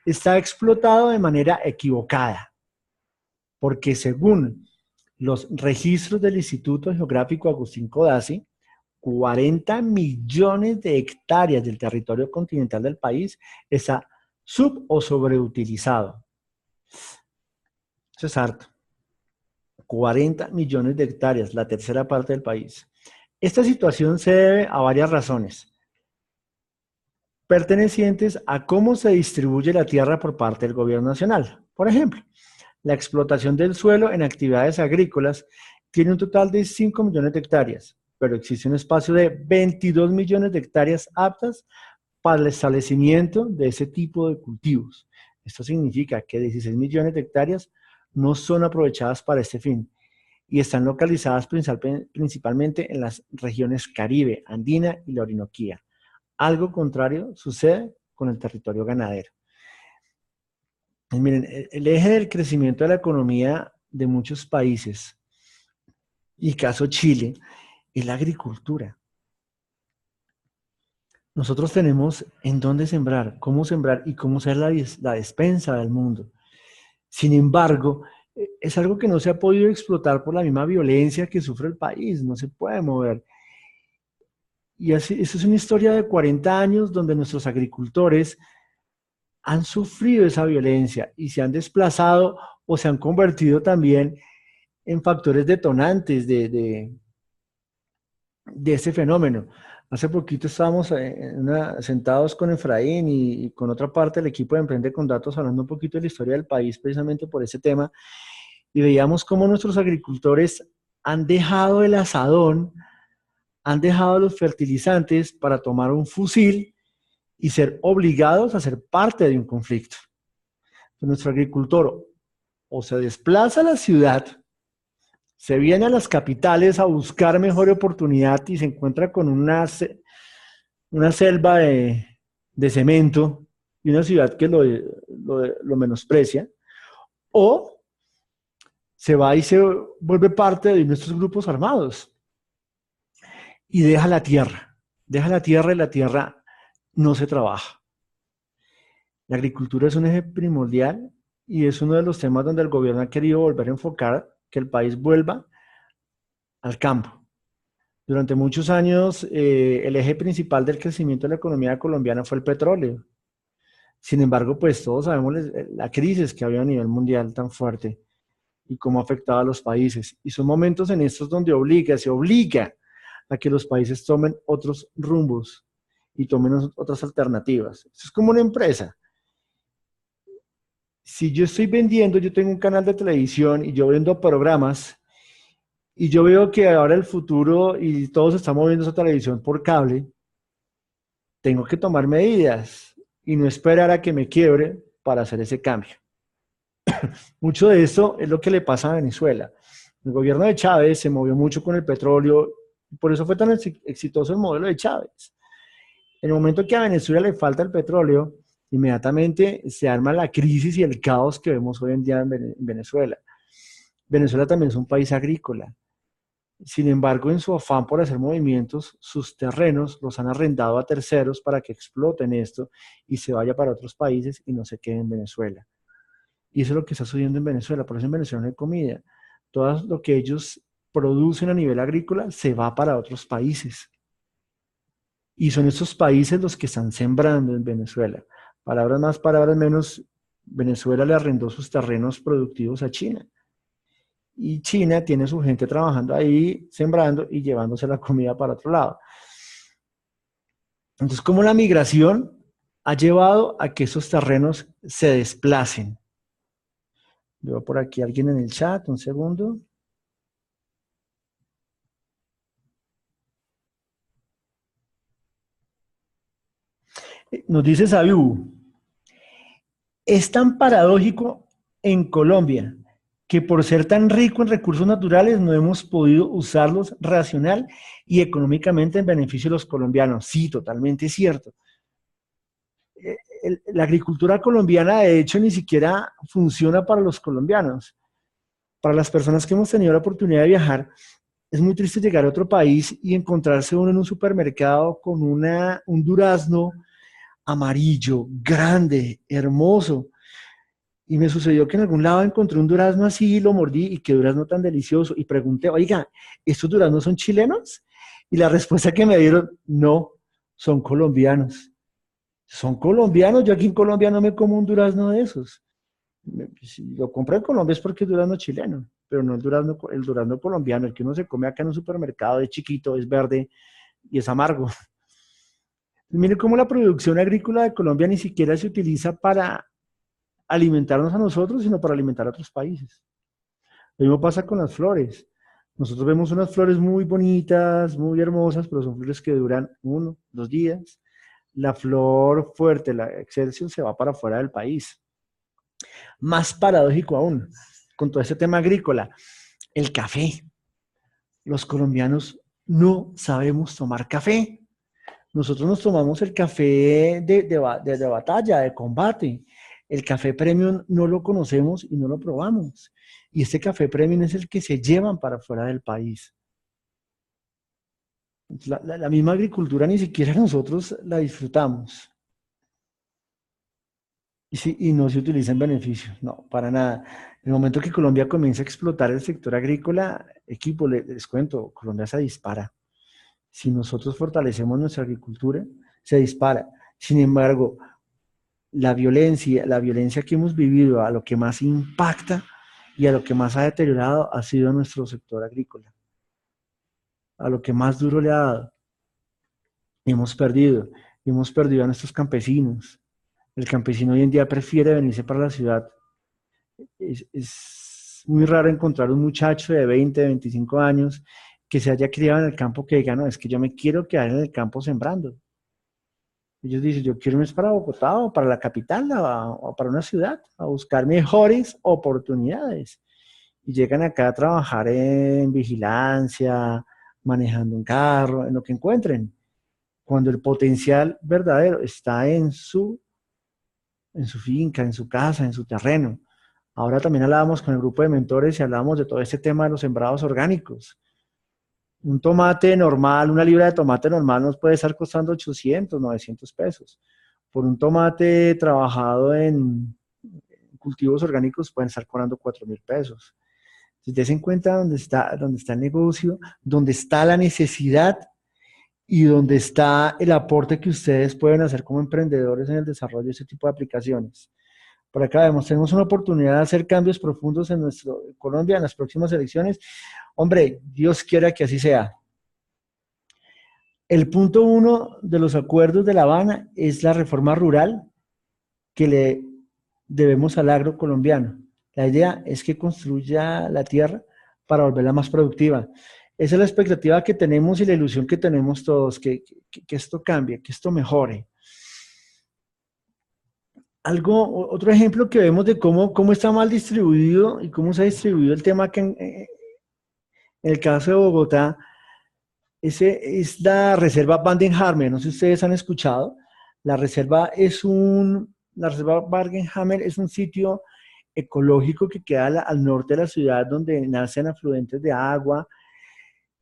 S1: está explotado de manera equivocada, porque según los registros del Instituto Geográfico Agustín Codazzi, 40 millones de hectáreas del territorio continental del país está sub- o sobreutilizado. Eso es harto. 40 millones de hectáreas, la tercera parte del país. Esta situación se debe a varias razones, pertenecientes a cómo se distribuye la tierra por parte del gobierno nacional. Por ejemplo, la explotación del suelo en actividades agrícolas tiene un total de 5 millones de hectáreas, pero existe un espacio de 22 millones de hectáreas aptas para el establecimiento de ese tipo de cultivos. Esto significa que 16 millones de hectáreas no son aprovechadas para este fin y están localizadas principalmente en las regiones Caribe, Andina y la Orinoquía. Algo contrario sucede con el territorio ganadero. Y miren, el eje del crecimiento de la economía de muchos países, y caso Chile, es la agricultura. Nosotros tenemos en dónde sembrar y cómo ser la despensa del mundo. Sin embargo, es algo que no se ha podido explotar por la misma violencia que sufre el país, no se puede mover. Y así, eso es una historia de 40 años donde nuestros agricultores han sufrido esa violencia y se han desplazado o se han convertido también en factores detonantes de ese fenómeno. Hace poquito estábamos sentados con Efraín y con otra parte del equipo de Emprende con Datos hablando un poquito de la historia del país precisamente por ese tema y veíamos cómo nuestros agricultores han dejado el asadón, han dejado los fertilizantes para tomar un fusil y ser obligados a ser parte de un conflicto. Entonces, nuestro agricultor o se desplaza a la ciudad, se viene a las capitales a buscar mejor oportunidad y se encuentra con una selva de cemento y una ciudad que lo menosprecia, o se va y se vuelve parte de nuestros grupos armados y deja la tierra y la tierra no se trabaja. La agricultura es un eje primordial y es uno de los temas donde el gobierno ha querido volver a enfocar que el país vuelva al campo. Durante muchos años, el eje principal del crecimiento de la economía colombiana fue el petróleo. Sin embargo, pues todos sabemos la crisis que había a nivel mundial tan fuerte y cómo afectaba a los países. Y son momentos en estos donde se obliga a que los países tomen otros rumbos y tomen otras alternativas. Eso es como una empresa. Si yo estoy vendiendo, yo tengo un canal de televisión y yo vendo programas y yo veo que ahora el futuro y todos estamos viendo esa televisión por cable, tengo que tomar medidas y no esperar a que me quiebre para hacer ese cambio. Mucho de esto es lo que le pasa a Venezuela. El gobierno de Chávez se movió mucho con el petróleo y por eso fue tan exitoso el modelo de Chávez. En el momento que a Venezuela le falta el petróleo, inmediatamente se arma la crisis y el caos que vemos hoy en día en Venezuela. Venezuela también es un país agrícola. Sin embargo, en su afán por hacer movimientos, sus terrenos los han arrendado a terceros para que exploten esto y se vaya para otros países y no se quede en Venezuela. Y eso es lo que está sucediendo en Venezuela. Por eso en Venezuela no hay comida. Todo lo que ellos producen a nivel agrícola se va para otros países. Y son estos países los que están sembrando en Venezuela. Palabras más, palabras menos, Venezuela le arrendó sus terrenos productivos a China. Y China tiene su gente trabajando ahí, sembrando y llevándose la comida para otro lado. Entonces, como la migración ha llevado a que esos terrenos se desplacen. Veo por aquí a alguien en el chat, un segundo. Nos dice Sabiu, es tan paradójico en Colombia que por ser tan rico en recursos naturales no hemos podido usarlos racional y económicamente en beneficio de los colombianos. Sí, totalmente cierto. La agricultura colombiana, de hecho, ni siquiera funciona para los colombianos. Para las personas que hemos tenido la oportunidad de viajar, es muy triste llegar a otro país y encontrarse uno en un supermercado con un durazno amarillo, grande, hermoso. Y me sucedió que en algún lado encontré un durazno así, lo mordí y qué durazno tan delicioso. Y pregunté, oiga, ¿estos duraznos son chilenos? Y la respuesta que me dieron, no, son colombianos. Son colombianos, yo aquí en Colombia no me como un durazno de esos. Si lo compro en Colombia es porque es durazno chileno, pero no el durazno colombiano, el que uno se come acá en un supermercado, es chiquito, es verde y es amargo. Mire cómo la producción agrícola de Colombia ni siquiera se utiliza para alimentarnos a nosotros, sino para alimentar a otros países. Lo mismo pasa con las flores. Nosotros vemos unas flores muy bonitas, muy hermosas, pero son flores que duran 1, 2 días. La flor fuerte, la Excelsior, se va para afuera del país. Más paradójico aún, con todo este tema agrícola. El café. Los colombianos no sabemos tomar café. Nosotros nos tomamos el café de batalla, de combate. El café premium no lo conocemos y no lo probamos. Y este café premium es el que se llevan para fuera del país. La misma agricultura ni siquiera nosotros la disfrutamos. Y no se utiliza en beneficio, no, para nada. En el momento que Colombia comienza a explotar el sector agrícola, equipo, les cuento, Colombia se dispara. Si nosotros fortalecemos nuestra agricultura, se dispara. Sin embargo, la violencia que hemos vivido, a lo que más impacta y a lo que más ha deteriorado ha sido nuestro sector agrícola. A lo que más duro le ha dado. Hemos perdido a nuestros campesinos. El campesino hoy en día prefiere venirse para la ciudad. Es muy raro encontrar un muchacho de 20, 25 años que se haya criado en el campo que diga, no, es que yo me quiero quedar en el campo sembrando. Ellos dicen, yo quiero irme para Bogotá o para la capital o para una ciudad a buscar mejores oportunidades. Y llegan acá a trabajar en vigilancia, manejando un carro, en lo que encuentren. Cuando el potencial verdadero está en su finca, en su casa, en su terreno. Ahora también hablábamos con el grupo de mentores y hablábamos de todo este tema de los sembrados orgánicos. Un tomate normal, una libra de tomate normal nos puede estar costando 800, 900 pesos. Por un tomate trabajado en cultivos orgánicos pueden estar cobrando 4.000 pesos. Entonces, des en cuenta dónde está el negocio, dónde está la necesidad y dónde está el aporte que ustedes pueden hacer como emprendedores en el desarrollo de ese tipo de aplicaciones. Por acá vemos, tenemos una oportunidad de hacer cambios profundos en Colombia en las próximas elecciones. Hombre, Dios quiera que así sea. El punto uno de los acuerdos de La Habana es la reforma rural que le debemos al agro colombiano. La idea es que construya la tierra para volverla más productiva. Esa es la expectativa que tenemos y la ilusión que tenemos todos, que esto cambie, que esto mejore. Otro ejemplo que vemos de cómo está mal distribuido y cómo se ha distribuido el tema que en el caso de Bogotá, es la reserva Bandenhammer. No sé si ustedes han escuchado. La reserva Bandenhammer es un sitio ecológico que queda al norte de la ciudad donde nacen afluentes de agua.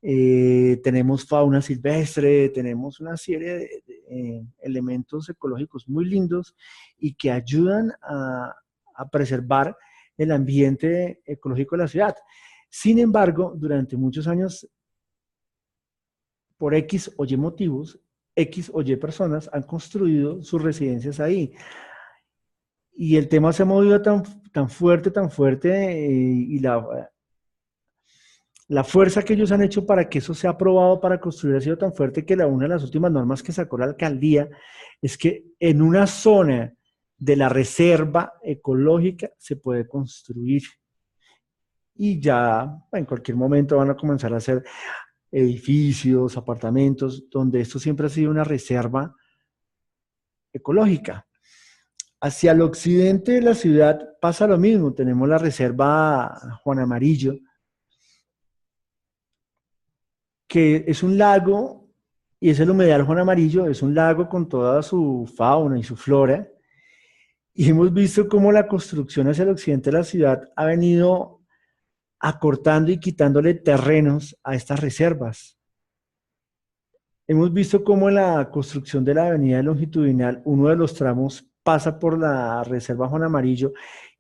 S1: Tenemos fauna silvestre, tenemos una serie de elementos ecológicos muy lindos y que ayudan a preservar el ambiente ecológico de la ciudad. Sin embargo, durante muchos años, por X o Y motivos, X o Y personas han construido sus residencias ahí. Y el tema se ha movido tan fuerte, y la fuerza que ellos han hecho para que eso sea aprobado para construir ha sido tan fuerte que una de las últimas normas que sacó la alcaldía es que en una zona de la reserva ecológica se puede construir. Y ya en cualquier momento van a comenzar a hacer edificios, apartamentos, donde esto siempre ha sido una reserva ecológica. Hacia el occidente de la ciudad pasa lo mismo. Tenemos la reserva Juan Amarillo, que es un lago, y es el humedal Juan Amarillo, es un lago con toda su fauna y su flora, y hemos visto cómo la construcción hacia el occidente de la ciudad ha venido acortando y quitándole terrenos a estas reservas. Hemos visto cómo en la construcción de la avenida longitudinal, uno de los tramos pasa por la reserva Juan Amarillo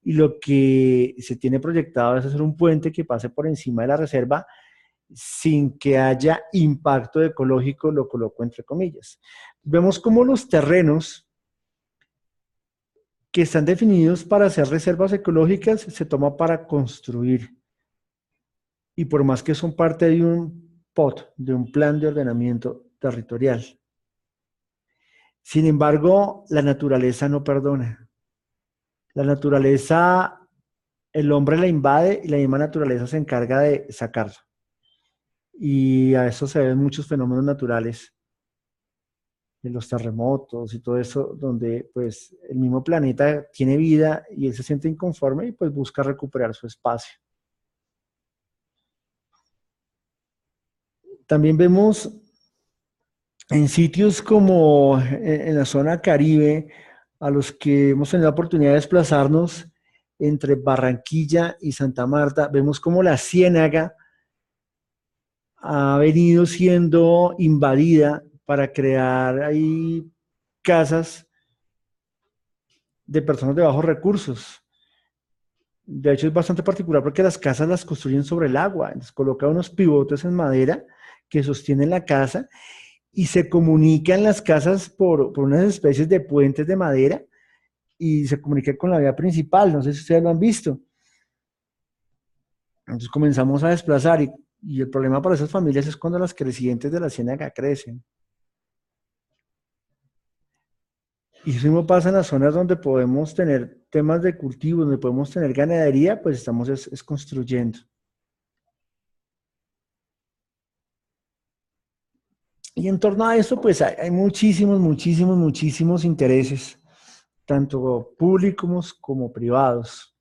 S1: y lo que se tiene proyectado es hacer un puente que pase por encima de la reserva sin que haya impacto ecológico, lo coloco entre comillas. Vemos cómo los terrenos que están definidos para hacer reservas ecológicas se toman para construir. Y por más que son parte de un POT, de un plan de ordenamiento territorial. Sin embargo, la naturaleza no perdona. La naturaleza, el hombre la invade y la misma naturaleza se encarga de sacarla. Y a eso se ven muchos fenómenos naturales de los terremotos y todo eso, donde pues el mismo planeta tiene vida y él se siente inconforme y pues busca recuperar su espacio. También vemos en sitios como en la zona Caribe, a los que hemos tenido la oportunidad de desplazarnos entre Barranquilla y Santa Marta, vemos como la Ciénaga ha venido siendo invadida para crear ahí casas de personas de bajos recursos. De hecho, es bastante particular porque las casas las construyen sobre el agua. Les colocan unos pivotes en madera que sostienen la casa y se comunican las casas por unas especies de puentes de madera y se comunican con la vía principal. No sé si ustedes lo han visto. Entonces comenzamos a desplazar y el problema para esas familias es cuando las crecientes de la ciénaga crecen. Y eso mismo pasa en las zonas donde podemos tener temas de cultivo, donde podemos tener ganadería, pues estamos es construyendo. Y en torno a esto, pues hay muchísimos, muchísimos, muchísimos intereses, tanto públicos como privados.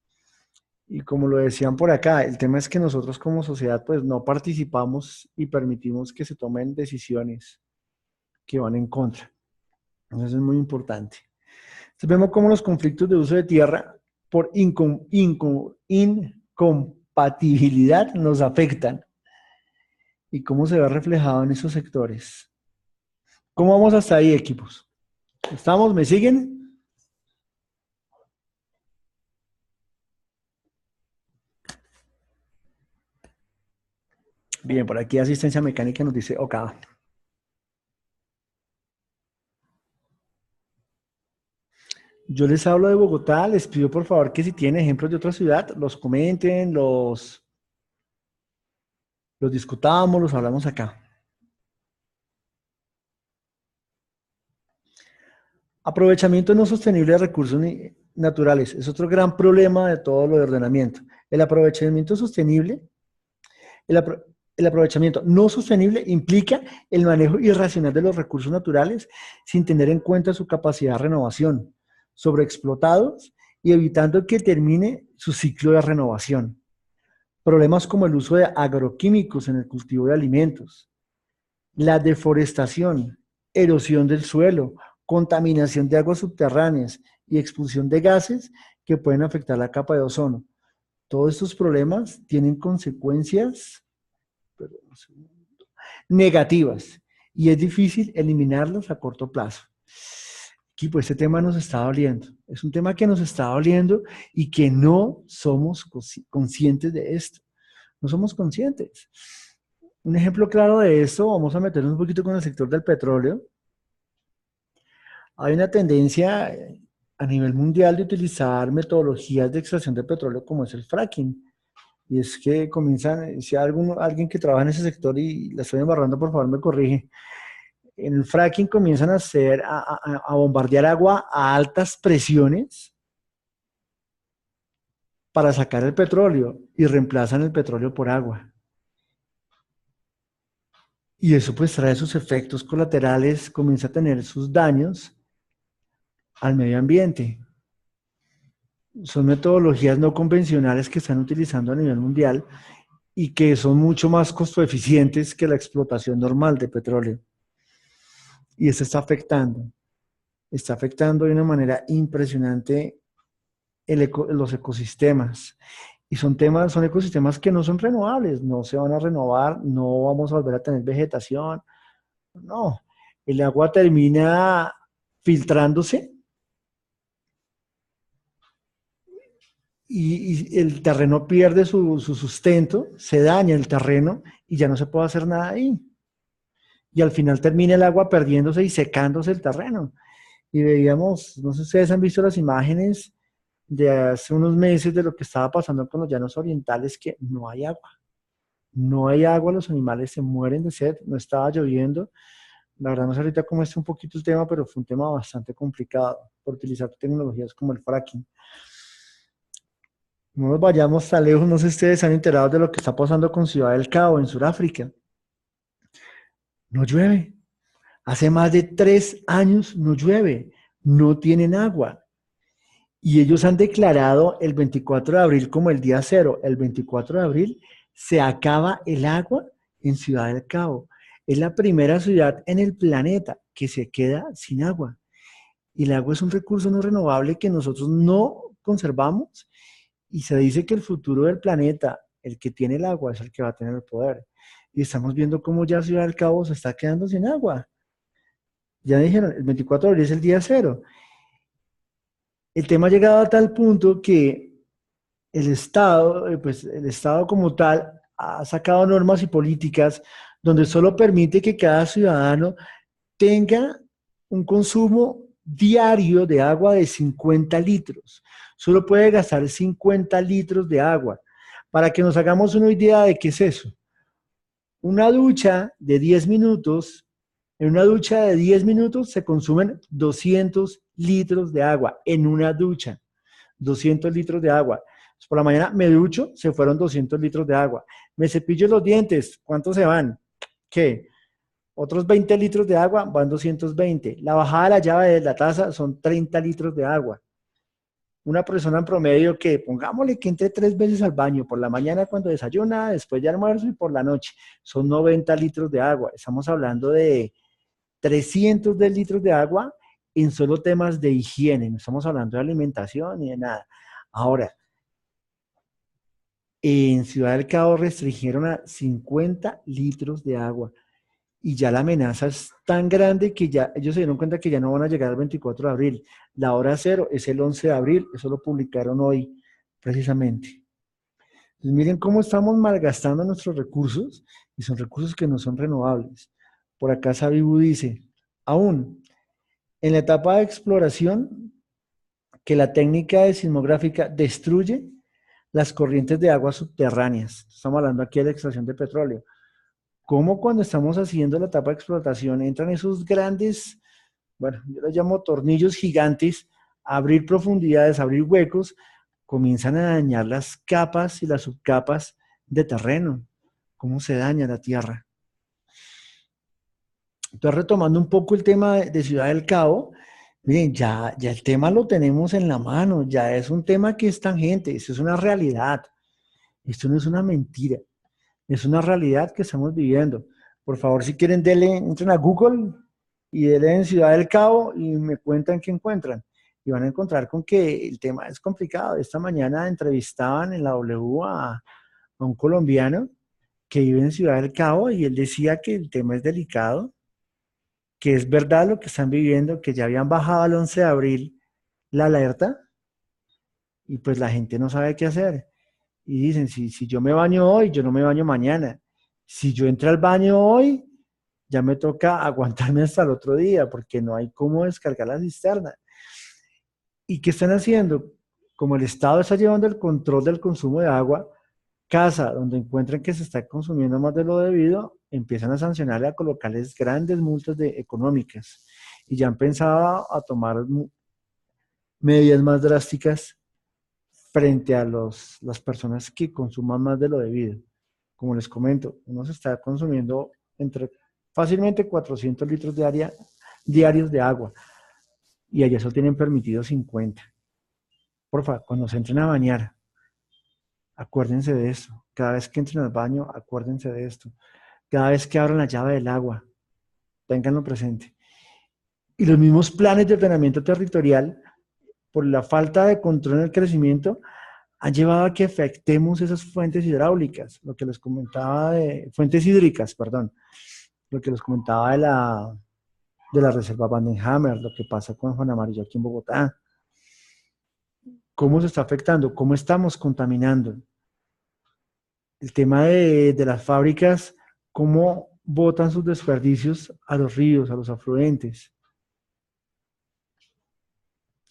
S1: Y como lo decían por acá, el tema es que nosotros como sociedad, pues no participamos y permitimos que se tomen decisiones que van en contra. Eso es muy importante. Entonces vemos cómo los conflictos de uso de tierra por incompatibilidad nos afectan y cómo se ve reflejado en esos sectores. ¿Cómo vamos hasta ahí, equipos? ¿Estamos? ¿Me siguen? Bien, por aquí asistencia mecánica nos dice, ok. Yo les hablo de Bogotá, les pido por favor que si tienen ejemplos de otra ciudad, los comenten, los discutamos, los hablamos acá. Aprovechamiento no sostenible de recursos naturales es otro gran problema de todo lo de ordenamiento. El aprovechamiento sostenible, el, apro el aprovechamiento no sostenible implica el manejo irracional de los recursos naturales sin tener en cuenta su capacidad de renovación, sobreexplotados y evitando que termine su ciclo de renovación. Problemas como el uso de agroquímicos en el cultivo de alimentos, la deforestación, erosión del suelo, contaminación de aguas subterráneas y expulsión de gases que pueden afectar la capa de ozono. Todos estos problemas tienen consecuencias negativas y es difícil eliminarlos a corto plazo. Aquí pues este tema nos está doliendo. Es un tema que nos está doliendo y que no somos conscientes de esto. No somos conscientes. Un ejemplo claro de esto, vamos a meternos un poquito con el sector del petróleo. Hay una tendencia a nivel mundial de utilizar metodologías de extracción de petróleo como es el fracking. Y es que comienzan, si hay alguien que trabaja en ese sector y la estoy embarrando, por favor me corrige. En el fracking comienzan a bombardear agua a altas presiones para sacar el petróleo y reemplazan el petróleo por agua. Y eso pues trae sus efectos colaterales, comienza a tener sus daños al medio ambiente. Son metodologías no convencionales que están utilizando a nivel mundial y que son mucho más costo eficientes que la explotación normal de petróleo. Y esto está afectando de una manera impresionante los ecosistemas. Y son ecosistemas que no son renovables, no se van a renovar, no vamos a volver a tener vegetación, no. El agua termina filtrándose y el terreno pierde su sustento, se daña el terreno y ya no se puede hacer nada ahí. Y al final termina el agua perdiéndose y secándose el terreno. Y veíamos, no sé si ustedes han visto las imágenes de hace unos meses de lo que estaba pasando con los llanos orientales, que no hay agua. No hay agua, los animales se mueren de sed, no estaba lloviendo. La verdad no sé ahorita cómo está un poquito el tema, pero fue un tema bastante complicado por utilizar tecnologías como el fracking. No nos vayamos tan lejos, no sé si ustedes se han enterado de lo que está pasando con Ciudad del Cabo en Sudáfrica. No llueve. Hace más de 3 años no llueve, no tienen agua. Y ellos han declarado el 24 de abril como el día cero. El 24 de abril se acaba el agua en Ciudad del Cabo. Es la primera ciudad en el planeta que se queda sin agua. Y el agua es un recurso no renovable que nosotros no conservamos y se dice que el futuro del planeta, el que tiene el agua, es el que va a tener el poder. Y estamos viendo cómo ya Ciudad del Cabo se está quedando sin agua. Ya dijeron, el 24 de abril es el día cero. El tema ha llegado a tal punto que pues el Estado como tal ha sacado normas y políticas donde solo permite que cada ciudadano tenga un consumo diario de agua de 50 litros. Solo puede gastar 50 litros de agua. Para que nos hagamos una idea de qué es eso. Una ducha de 10 minutos, en una ducha de 10 minutos se consumen 200 litros de agua en una ducha. 200 litros de agua. Pues por la mañana me ducho, se fueron 200 litros de agua. Me cepillo los dientes, ¿cuántos se van? ¿Qué? Otros 20 litros de agua, van 220. La bajada de la llave de la taza son 30 litros de agua. Una persona en promedio que, pongámosle que entre 3 veces al baño, por la mañana cuando desayuna, después de almuerzo y por la noche, son 90 litros de agua. Estamos hablando de 300 litros de agua en solo temas de higiene, no estamos hablando de alimentación ni de nada. Ahora, en Ciudad del Cabo restringieron a 50 litros de agua y ya la amenaza es tan grande que ya ellos se dieron cuenta que ya no van a llegar al 24 de abril. La hora cero es el 11 de abril, eso lo publicaron hoy precisamente. Entonces, miren cómo estamos malgastando nuestros recursos y son recursos que no son renovables. Por acá Sabibu dice, aún en la etapa de exploración, que la técnica de sismográfica destruye las corrientes de agua subterráneas. Estamos hablando aquí de la extracción de petróleo. Como cuando estamos haciendo la etapa de explotación entran esos grandes, bueno, yo los llamo tornillos gigantes, a abrir profundidades, a abrir huecos, comienzan a dañar las capas y las subcapas de terreno. ¿Cómo se daña la tierra? Entonces, retomando un poco el tema de Ciudad del Cabo, miren, ya el tema lo tenemos en la mano, ya es un tema que es tangente, eso es una realidad, esto no es una mentira, es una realidad que estamos viviendo. Por favor, si quieren, entren a Google y denle en Ciudad del Cabo y me cuentan qué encuentran. Y van a encontrar con que el tema es complicado. Esta mañana entrevistaban en la W a un colombiano que vive en Ciudad del Cabo y él decía que el tema es delicado, que es verdad lo que están viviendo, que ya habían bajado al 11 de abril la alerta y pues la gente no sabe qué hacer. Y dicen, si yo me baño hoy, yo no me baño mañana. Si yo entro al baño hoy, ya me toca aguantarme hasta el otro día porque no hay cómo descargar la cisterna. ¿Y qué están haciendo? Como el Estado está llevando el control del consumo de agua, casa donde encuentran que se está consumiendo más de lo debido, empiezan a sancionarle, a colocarles grandes multas económicas. Y ya han pensado a tomar medidas más drásticas frente a las personas que consuman más de lo debido. Como les comento, uno se está consumiendo entre fácilmente 400 litros diarios de agua y allá solo tienen permitido 50. Porfa, cuando se entren a bañar, acuérdense de esto. Cada vez que entren al baño, acuérdense de esto. Cada vez que abran la llave del agua, ténganlo presente. Y los mismos planes de ordenamiento territorial, por la falta de control en el crecimiento, han llevado a que afectemos esas fuentes hidráulicas, lo que les comentaba fuentes hídricas, perdón, lo que les comentaba de la reserva Bandenhammer, lo que pasa con Juan Amarillo aquí en Bogotá. ¿Cómo se está afectando? ¿Cómo estamos contaminando? El tema de las fábricas, cómo botan sus desperdicios a los ríos, a los afluentes.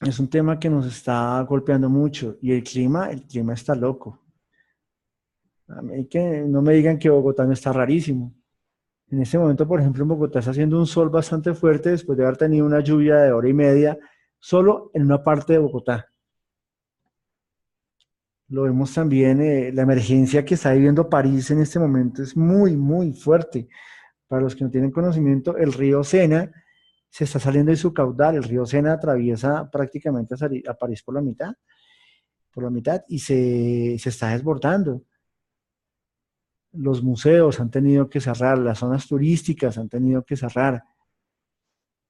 S1: Es un tema que nos está golpeando mucho y el clima está loco. A mí que no me digan que Bogotá no está rarísimo. En este momento, por ejemplo, en Bogotá está haciendo un sol bastante fuerte después de haber tenido una lluvia de hora y media solo en una parte de Bogotá. Lo vemos también, la emergencia que está viviendo París en este momento es muy, muy fuerte. Para los que no tienen conocimiento, el río Sena se está saliendo de su caudal. El río Sena atraviesa prácticamente a París por la mitad y se está desbordando. Los museos han tenido que cerrar, las zonas turísticas han tenido que cerrar.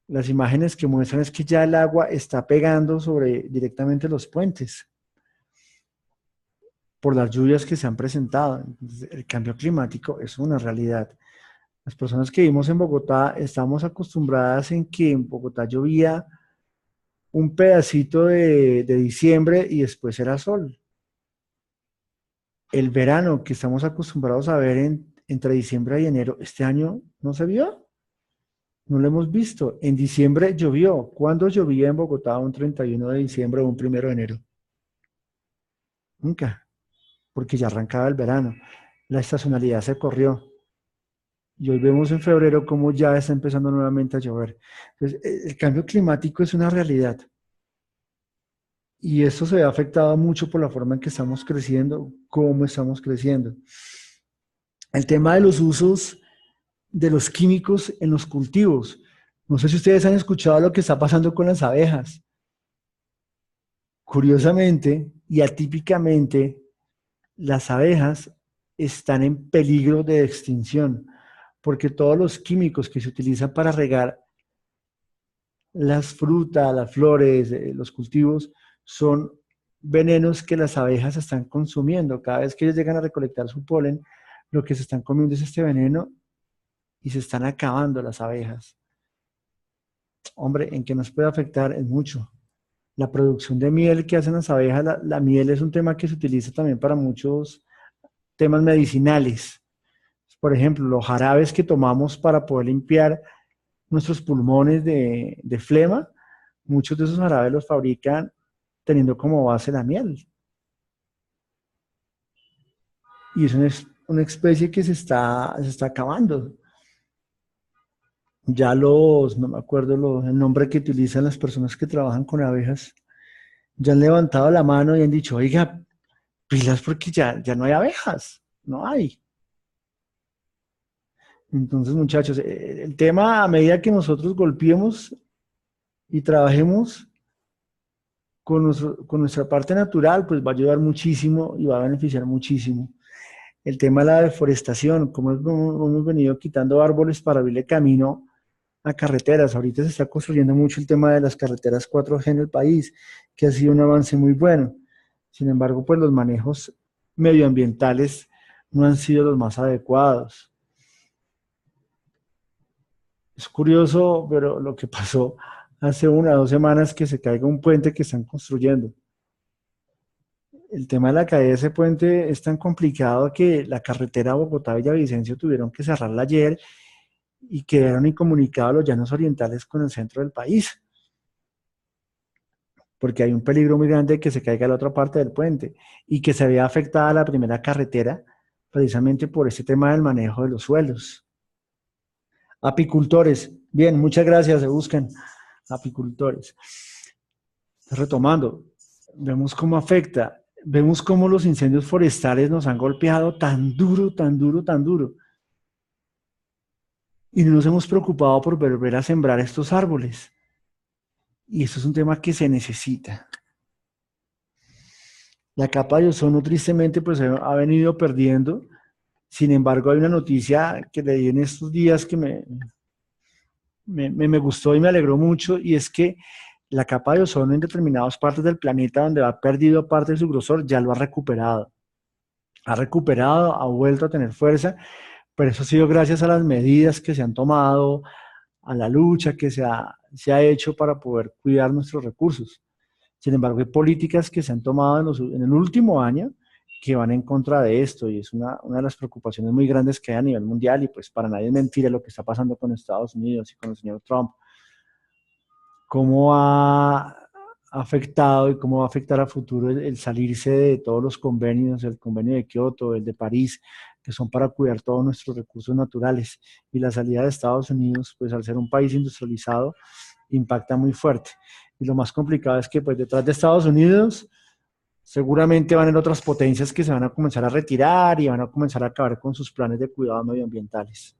S1: Las imágenes que muestran es que ya el agua está pegando sobre directamente los puentes por las lluvias que se han presentado. Entonces, el cambio climático es una realidad. Las personas que vivimos en Bogotá estamos acostumbradas en que en Bogotá llovía un pedacito de diciembre y después era sol. El verano que estamos acostumbrados a ver entre diciembre y enero, este año no se vio, no lo hemos visto. En diciembre llovió. ¿Cuándo llovía en Bogotá un 31 de diciembre o un 1 de enero? Nunca, porque ya arrancaba el verano. La estacionalidad se corrió. Y hoy vemos en febrero cómo ya está empezando nuevamente a llover. Entonces, el cambio climático es una realidad. Y esto se ve afectado mucho por la forma en que estamos creciendo, cómo estamos creciendo. El tema de los usos de los químicos en los cultivos. No sé si ustedes han escuchado lo que está pasando con las abejas. Curiosamente y atípicamente, las abejas están en peligro de extinción porque todos los químicos que se utilizan para regar las frutas, las flores, los cultivos, son venenos que las abejas están consumiendo. Cada vez que ellos llegan a recolectar su polen, lo que se están comiendo es este veneno y se están acabando las abejas. Hombre, ¿en qué nos puede afectar? Es mucho. La producción de miel que hacen las abejas, la miel es un tema que se utiliza también para muchos temas medicinales. Por ejemplo, los jarabes que tomamos para poder limpiar nuestros pulmones de flema, muchos de esos jarabes los fabrican teniendo como base la miel. Y es una especie que se está acabando. Ya no me acuerdo el nombre que utilizan las personas que trabajan con abejas, ya han levantado la mano y han dicho, oiga, pilas porque ya no hay abejas, no hay. Entonces, muchachos, el tema a medida que nosotros golpeemos y trabajemos con nuestra parte natural, pues va a ayudar muchísimo y va a beneficiar muchísimo. El tema de la deforestación, como hemos venido quitando árboles para abrirle camino a carreteras. Ahorita se está construyendo mucho el tema de las carreteras 4G en el país, que ha sido un avance muy bueno. Sin embargo, pues los manejos medioambientales no han sido los más adecuados. Es curioso, pero lo que pasó hace 1 o 2 semanas que se caiga un puente que están construyendo. El tema de la caída de ese puente es tan complicado que la carretera Bogotá-Villavicencio tuvieron que cerrarla ayer y quedaron incomunicados los llanos orientales con el centro del país, porque hay un peligro muy grande de que se caiga la otra parte del puente y que se vea afectada la primera carretera precisamente por este tema del manejo de los suelos. Apicultores, bien, muchas gracias, se buscan apicultores. Retomando, vemos cómo afecta, vemos cómo los incendios forestales nos han golpeado tan duro, tan duro, tan duro. Y no nos hemos preocupado por volver a sembrar estos árboles. Y eso es un tema que se necesita. La capa de ozono tristemente pues ha venido perdiendo. Sin embargo, hay una noticia que leí en estos días que me gustó y me alegró mucho, y es que la capa de ozono en determinadas partes del planeta donde ha perdido parte de su grosor ya lo ha recuperado. Ha recuperado, ha vuelto a tener fuerza, pero eso ha sido gracias a las medidas que se han tomado, a la lucha que se ha hecho para poder cuidar nuestros recursos. Sin embargo, hay políticas que se han tomado en el último año que van en contra de esto, y es una de las preocupaciones muy grandes que hay a nivel mundial, y pues para nadie es mentira lo que está pasando con Estados Unidos y con el señor Trump. Cómo ha afectado y cómo va a afectar a futuro el salirse de todos los convenios, el convenio de Kioto, el de París, que son para cuidar todos nuestros recursos naturales, y la salida de Estados Unidos, pues al ser un país industrializado, impacta muy fuerte. Y lo más complicado es que pues detrás de Estados Unidos seguramente van a haber otras potencias que se van a comenzar a retirar y van a comenzar a acabar con sus planes de cuidado medioambientales.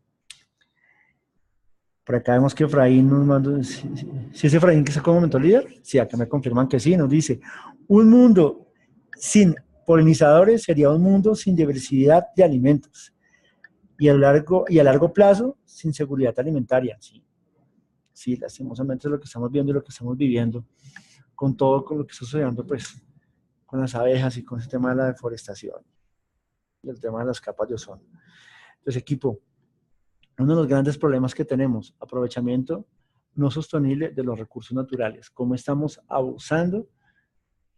S1: Por acá vemos que Efraín nos mandó, ¿sí es Efraín que sacó un momento líder? Sí, acá me confirman que sí, nos dice, un mundo sin polinizadores sería un mundo sin diversidad de alimentos y a largo plazo sin seguridad alimentaria. Sí, sí, lastimosamente es lo que estamos viendo y lo que estamos viviendo con todo con lo que está sucediendo, pues, con las abejas y con el tema de la deforestación y el tema de las capas de ozono. Entonces, equipo, uno de los grandes problemas que tenemos, aprovechamiento no sostenible de los recursos naturales, cómo estamos abusando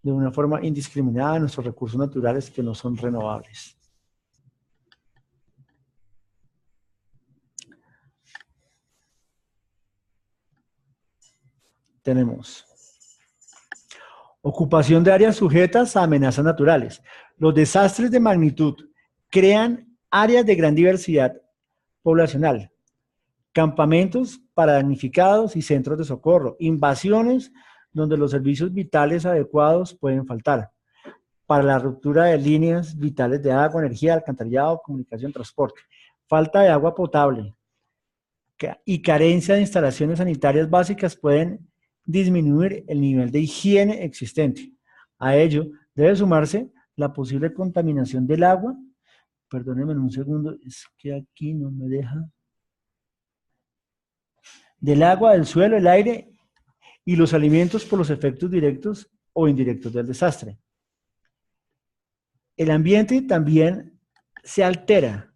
S1: de una forma indiscriminada de nuestros recursos naturales que no son renovables. Tenemos ocupación de áreas sujetas a amenazas naturales. Los desastres de magnitud crean áreas de gran diversidad poblacional, campamentos para damnificados y centros de socorro, invasiones donde los servicios vitales adecuados pueden faltar, para la ruptura de líneas vitales de agua, energía, alcantarillado, comunicación, transporte, falta de agua potable y carencia de instalaciones sanitarias básicas pueden disminuir el nivel de higiene existente. A ello debe sumarse la posible contaminación del agua. Perdónenme un segundo, es que aquí no me deja. Del agua, del suelo, el aire y los alimentos por los efectos directos o indirectos del desastre. El ambiente también se altera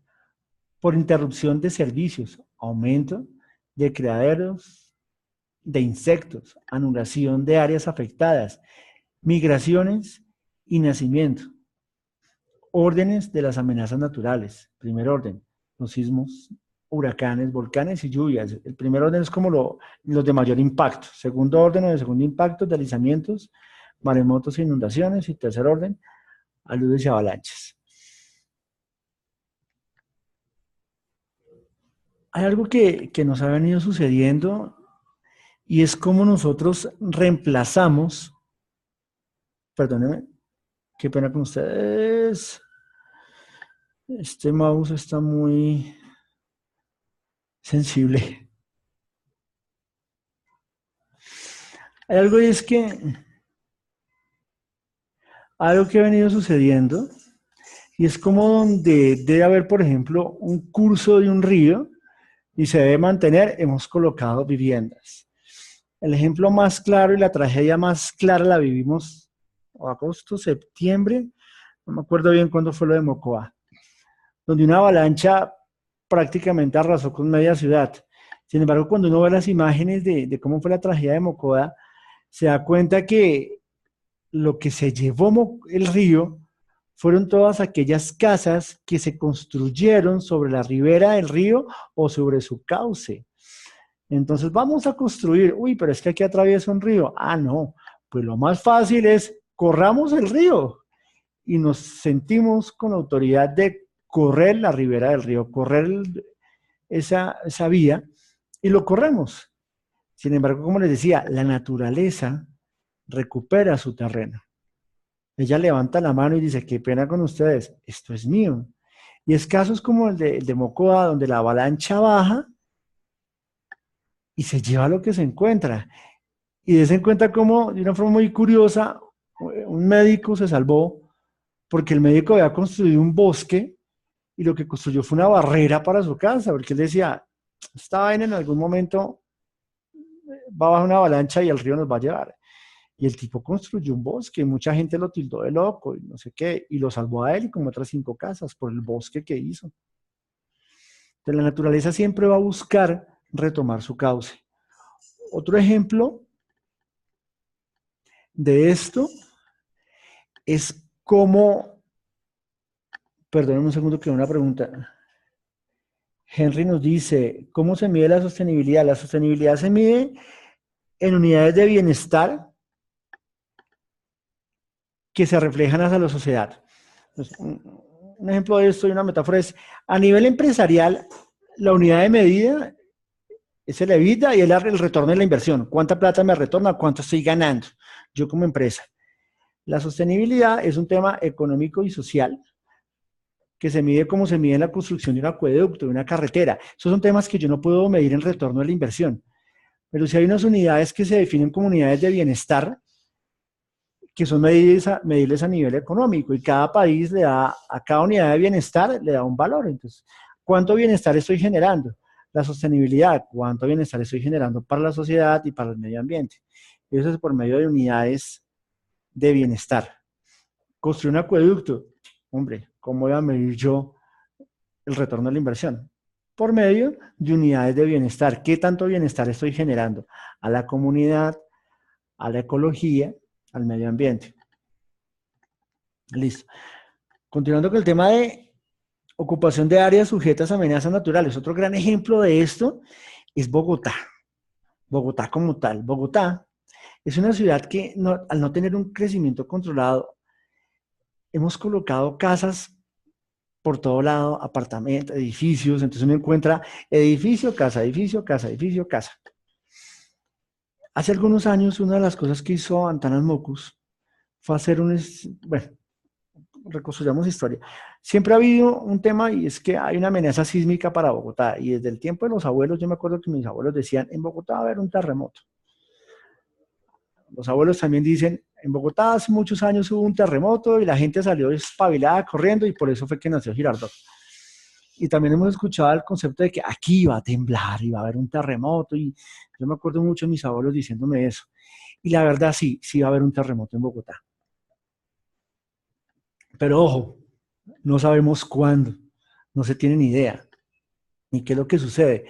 S1: por interrupción de servicios, aumento de criaderos de insectos, anulación de áreas afectadas, migraciones y nacimiento. Órdenes de las amenazas naturales. Primer orden, los sismos, huracanes, volcanes y lluvias. El primer orden es como los de mayor impacto. Segundo orden o de segundo impacto, deslizamientos, maremotos e inundaciones. Y tercer orden, aludes y avalanchas. Hay algo que nos ha venido sucediendo y es cómo nosotros reemplazamos, perdónenme, qué pena con ustedes, este mouse está muy sensible. Hay algo y es que, algo que ha venido sucediendo y es como donde debe haber, por ejemplo, un curso de un río y se debe mantener, hemos colocado viviendas. El ejemplo más claro y la tragedia más clara la vivimos en agosto, septiembre, no me acuerdo bien cuándo fue lo de Mocoa, donde una avalancha prácticamente arrasó con media ciudad. Sin embargo, cuando uno ve las imágenes de cómo fue la tragedia de Mocoa, se da cuenta que lo que se llevó el río fueron todas aquellas casas que se construyeron sobre la ribera del río o sobre su cauce. Entonces vamos a construir, uy, pero es que aquí atraviesa un río. Ah, no, pues lo más fácil es corramos el río y nos sentimos con autoridad de correr la ribera del río, correr esa vía y lo corremos. Sin embargo, como les decía, la naturaleza recupera su terreno. Ella levanta la mano y dice, qué pena con ustedes, esto es mío. Y es casos como el de Mocoa, donde la avalancha baja y se lleva lo que se encuentra. Y se encuentra como, de una forma muy curiosa, un médico se salvó porque el médico había construido un bosque y lo que construyó fue una barrera para su casa, porque él decía, esta vaina en algún momento va a bajar una avalancha y el río nos va a llevar. Y el tipo construyó un bosque y mucha gente lo tildó de loco y no sé qué, y lo salvó a él y como otras 5 casas por el bosque que hizo. Entonces, la naturaleza siempre va a buscar retomar su cauce. Otro ejemplo de esto es cómo, perdónenme un segundo que una pregunta. Henry nos dice, ¿cómo se mide la sostenibilidad? La sostenibilidad se mide en unidades de bienestar que se reflejan hacia la sociedad. Entonces, un ejemplo de esto y una metáfora es, a nivel empresarial, la unidad de medida es el EBITDA y el retorno de la inversión. ¿Cuánta plata me retorna? ¿Cuánto estoy ganando yo como empresa? La sostenibilidad es un tema económico y social que se mide como se mide en la construcción de un acueducto, de una carretera. Esos son temas que yo no puedo medir en retorno de la inversión. Pero si hay unas unidades que se definen como unidades de bienestar, que son medibles a nivel económico, y cada país le da a cada unidad de bienestar le da un valor. Entonces, ¿cuánto bienestar estoy generando? La sostenibilidad, ¿cuánto bienestar estoy generando para la sociedad y para el medio ambiente? Eso es por medio de unidades de bienestar. Construir un acueducto, hombre, ¿cómo voy a medir yo el retorno de la inversión? Por medio de unidades de bienestar. ¿Qué tanto bienestar estoy generando a la comunidad, a la ecología, al medio ambiente? Listo. Continuando con el tema de ocupación de áreas sujetas a amenazas naturales. Otro gran ejemplo de esto es Bogotá. Bogotá como tal. Bogotá es una ciudad que al no tener un crecimiento controlado, hemos colocado casas por todo lado, apartamentos, edificios. Entonces uno encuentra edificio, casa, edificio, casa, edificio, casa. Hace algunos años, una de las cosas que hizo Antanas Mockus fue hacer bueno, reconstruyamos historia. Siempre ha habido un tema y es que hay una amenaza sísmica para Bogotá, y desde el tiempo de los abuelos, yo me acuerdo que mis abuelos decían, en Bogotá va a haber un terremoto. Los abuelos también dicen, en Bogotá hace muchos años hubo un terremoto y la gente salió espabilada corriendo y por eso fue que nació Girardot. Y también hemos escuchado el concepto de que aquí va a temblar y va a haber un terremoto, y yo me acuerdo mucho de mis abuelos diciéndome eso. Y la verdad sí, sí va a haber un terremoto en Bogotá. Pero ojo, no sabemos cuándo, no se tiene ni idea, ni qué es lo que sucede.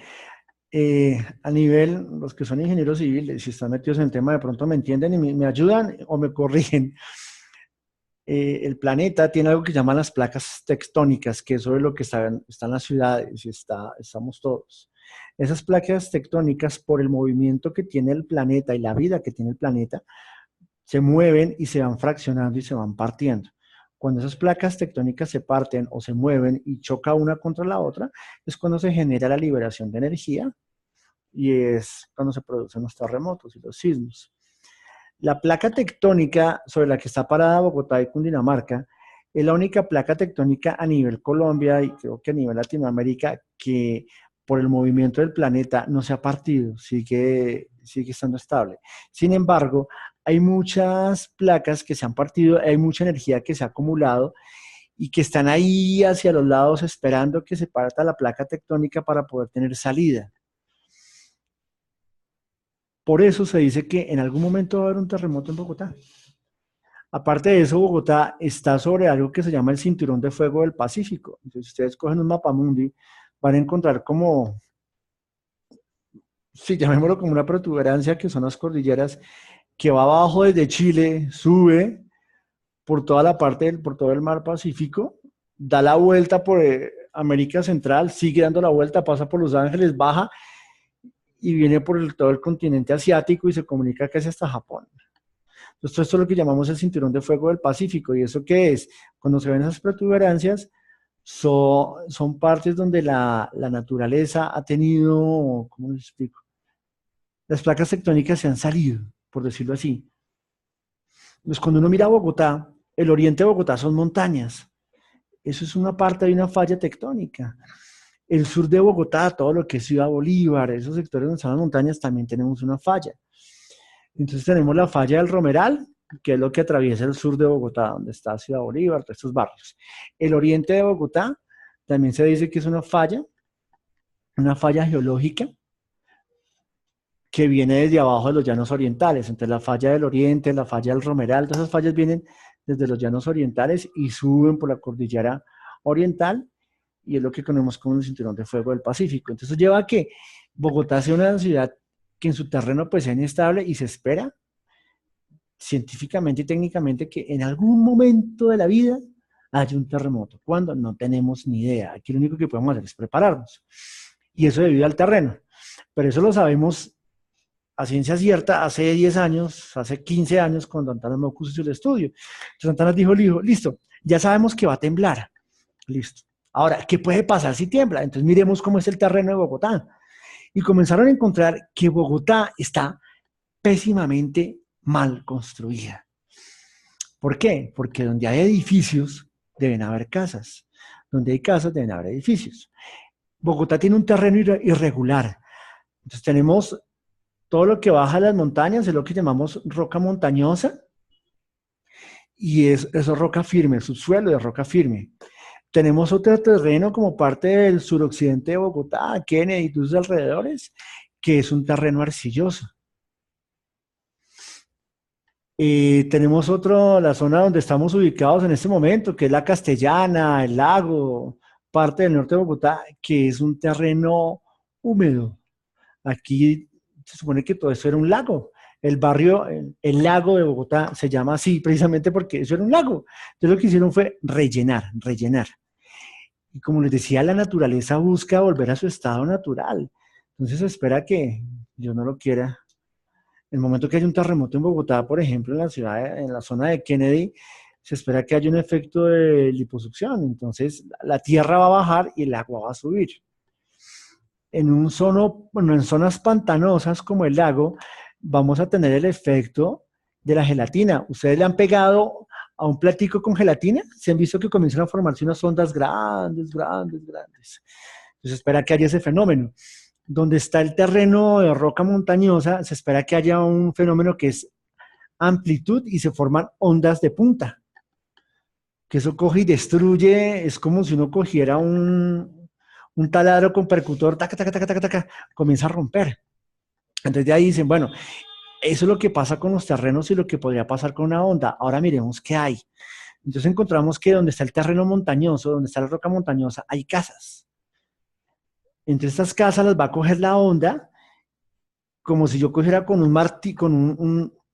S1: A nivel, los que son ingenieros civiles, si están metidos en el tema, de pronto me entienden y me ayudan o me corrigen. El planeta tiene algo que llaman las placas tectónicas, que es sobre lo que están las ciudades y estamos todos. Esas placas tectónicas, por el movimiento que tiene el planeta y la vida que tiene el planeta, se mueven y se van fraccionando y se van partiendo. Cuando esas placas tectónicas se parten o se mueven y choca una contra la otra, es cuando se genera la liberación de energía, y es cuando se producen los terremotos y los sismos. La placa tectónica sobre la que está parada Bogotá y Cundinamarca es la única placa tectónica a nivel Colombia y creo que a nivel Latinoamérica que por el movimiento del planeta no se ha partido, sigue estando estable. Sin embargo, hay muchas placas que se han partido, hay mucha energía que se ha acumulado y que están ahí hacia los lados esperando que se parta la placa tectónica para poder tener salida. Por eso se dice que en algún momento va a haber un terremoto en Bogotá. Aparte de eso, Bogotá está sobre algo que se llama el Cinturón de Fuego del Pacífico. Entonces, si ustedes cogen un mapamundi, van a encontrar como, sí, llamémoslo como una protuberancia, que son las cordilleras, que va abajo desde Chile, sube por toda la parte, por todo el mar Pacífico, da la vuelta por América Central, sigue dando la vuelta, pasa por Los Ángeles, baja y viene por todo el continente asiático y se comunica casi hasta Japón. Entonces, esto es lo que llamamos el Cinturón de Fuego del Pacífico. ¿Y eso qué es? Cuando se ven esas protuberancias, son partes donde la naturaleza ha tenido, ¿cómo les explico? Las placas tectónicas se han salido, por decirlo así. Entonces, cuando uno mira Bogotá, el oriente de Bogotá son montañas. Eso es una parte de una falla tectónica. El sur de Bogotá, todo lo que es Ciudad Bolívar, esos sectores donde están las montañas, también tenemos una falla. Entonces tenemos la falla del Romeral, que es lo que atraviesa el sur de Bogotá, donde está Ciudad Bolívar, todos estos barrios. El oriente de Bogotá también se dice que es una falla geológica que viene desde abajo de los llanos orientales. Entonces la falla del oriente, la falla del Romeral, todas esas fallas vienen desde los llanos orientales y suben por la cordillera oriental, y es lo que conocemos como el Cinturón de Fuego del Pacífico. Entonces eso lleva a que Bogotá sea una ciudad que en su terreno pues sea inestable, y se espera científicamente y técnicamente que en algún momento de la vida haya un terremoto. ¿Cuándo? No tenemos ni idea. Aquí lo único que podemos hacer es prepararnos. Y eso debido al terreno. Pero eso lo sabemos a ciencia cierta hace 10 años, hace 15 años, cuando Antanas Mockus hizo el estudio. Entonces Antanas dijo, listo, ya sabemos que va a temblar. Listo. Ahora, ¿qué puede pasar si tiembla? Entonces miremos cómo es el terreno de Bogotá. Y comenzaron a encontrar que Bogotá está pésimamente mal construida. ¿Por qué? Porque donde hay edificios deben haber casas. donde hay casas deben haber edificios. Bogotá tiene un terreno irregular. Entonces tenemos todo lo que baja las montañas, es lo que llamamos roca montañosa, y eso es roca firme, el subsuelo de roca firme. Tenemos otro terreno como parte del suroccidente de Bogotá, Kennedy y sus alrededores, que es un terreno arcilloso. Tenemos la zona donde estamos ubicados en este momento, que es la Castellana, el lago, parte del norte de Bogotá, que es un terreno húmedo. Aquí se supone que todo eso era un lago. El barrio, el lago de Bogotá se llama así precisamente porque eso era un lago. Entonces lo que hicieron fue rellenar. Y como les decía, la naturaleza busca volver a su estado natural. Entonces se espera que Dios no lo quiera. En el momento que haya un terremoto en Bogotá, por ejemplo, en la ciudad, en la zona de Kennedy, se espera que haya un efecto de liposucción. Entonces la tierra va a bajar y el agua va a subir. En zonas pantanosas como el lago, vamos a tener el efecto de la gelatina. ¿Ustedes le han pegado a un platico con gelatina? Se han visto que comienzan a formarse unas ondas grandes. Entonces espera que haya ese fenómeno. Donde está el terreno de roca montañosa, se espera que haya un fenómeno que es amplitud y se forman ondas de punta. Que eso coge y destruye, es como si uno cogiera un taladro con percutor, taca, comienza a romper. Entonces de ahí dicen, bueno, eso es lo que pasa con los terrenos y lo que podría pasar con una onda. Ahora miremos qué hay. Entonces encontramos que donde está el terreno montañoso, donde está la roca montañosa, hay casas. Entre estas casas las va a coger la onda, como si yo cogiera con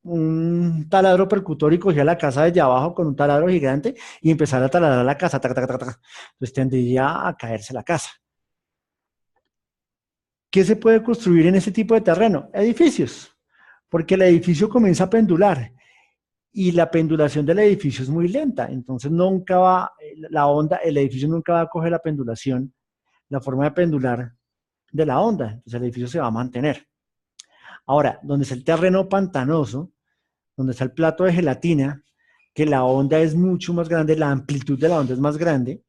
S1: un taladro percutor y cogiera la casa desde abajo con un taladro gigante y empezara a taladrar la casa. Entonces tendría a caerse la casa. ¿Qué se puede construir en ese tipo de terreno? Edificios, porque el edificio comienza a pendular y la pendulación del edificio es muy lenta, entonces nunca va, el edificio nunca va a coger la pendulación, la forma de pendular de la onda, entonces el edificio se va a mantener. Ahora, donde está el terreno pantanoso, donde está el plato de gelatina, que la onda es mucho más grande, la amplitud de la onda es más grande,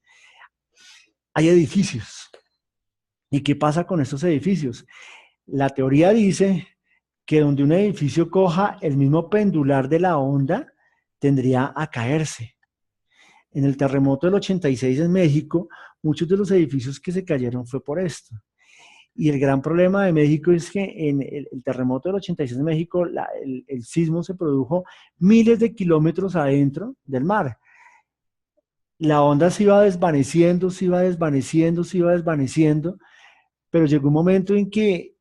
S1: hay edificios. ¿Y qué pasa con estos edificios? La teoría dice que donde un edificio coja el mismo pendular de la onda, tendría a caerse. En el terremoto del 86 en México, muchos de los edificios que se cayeron fue por esto. Y el gran problema de México es que en el terremoto del 86 en México, el sismo se produjo miles de kilómetros adentro del mar. La onda se iba desvaneciendo, pero llegó un momento en que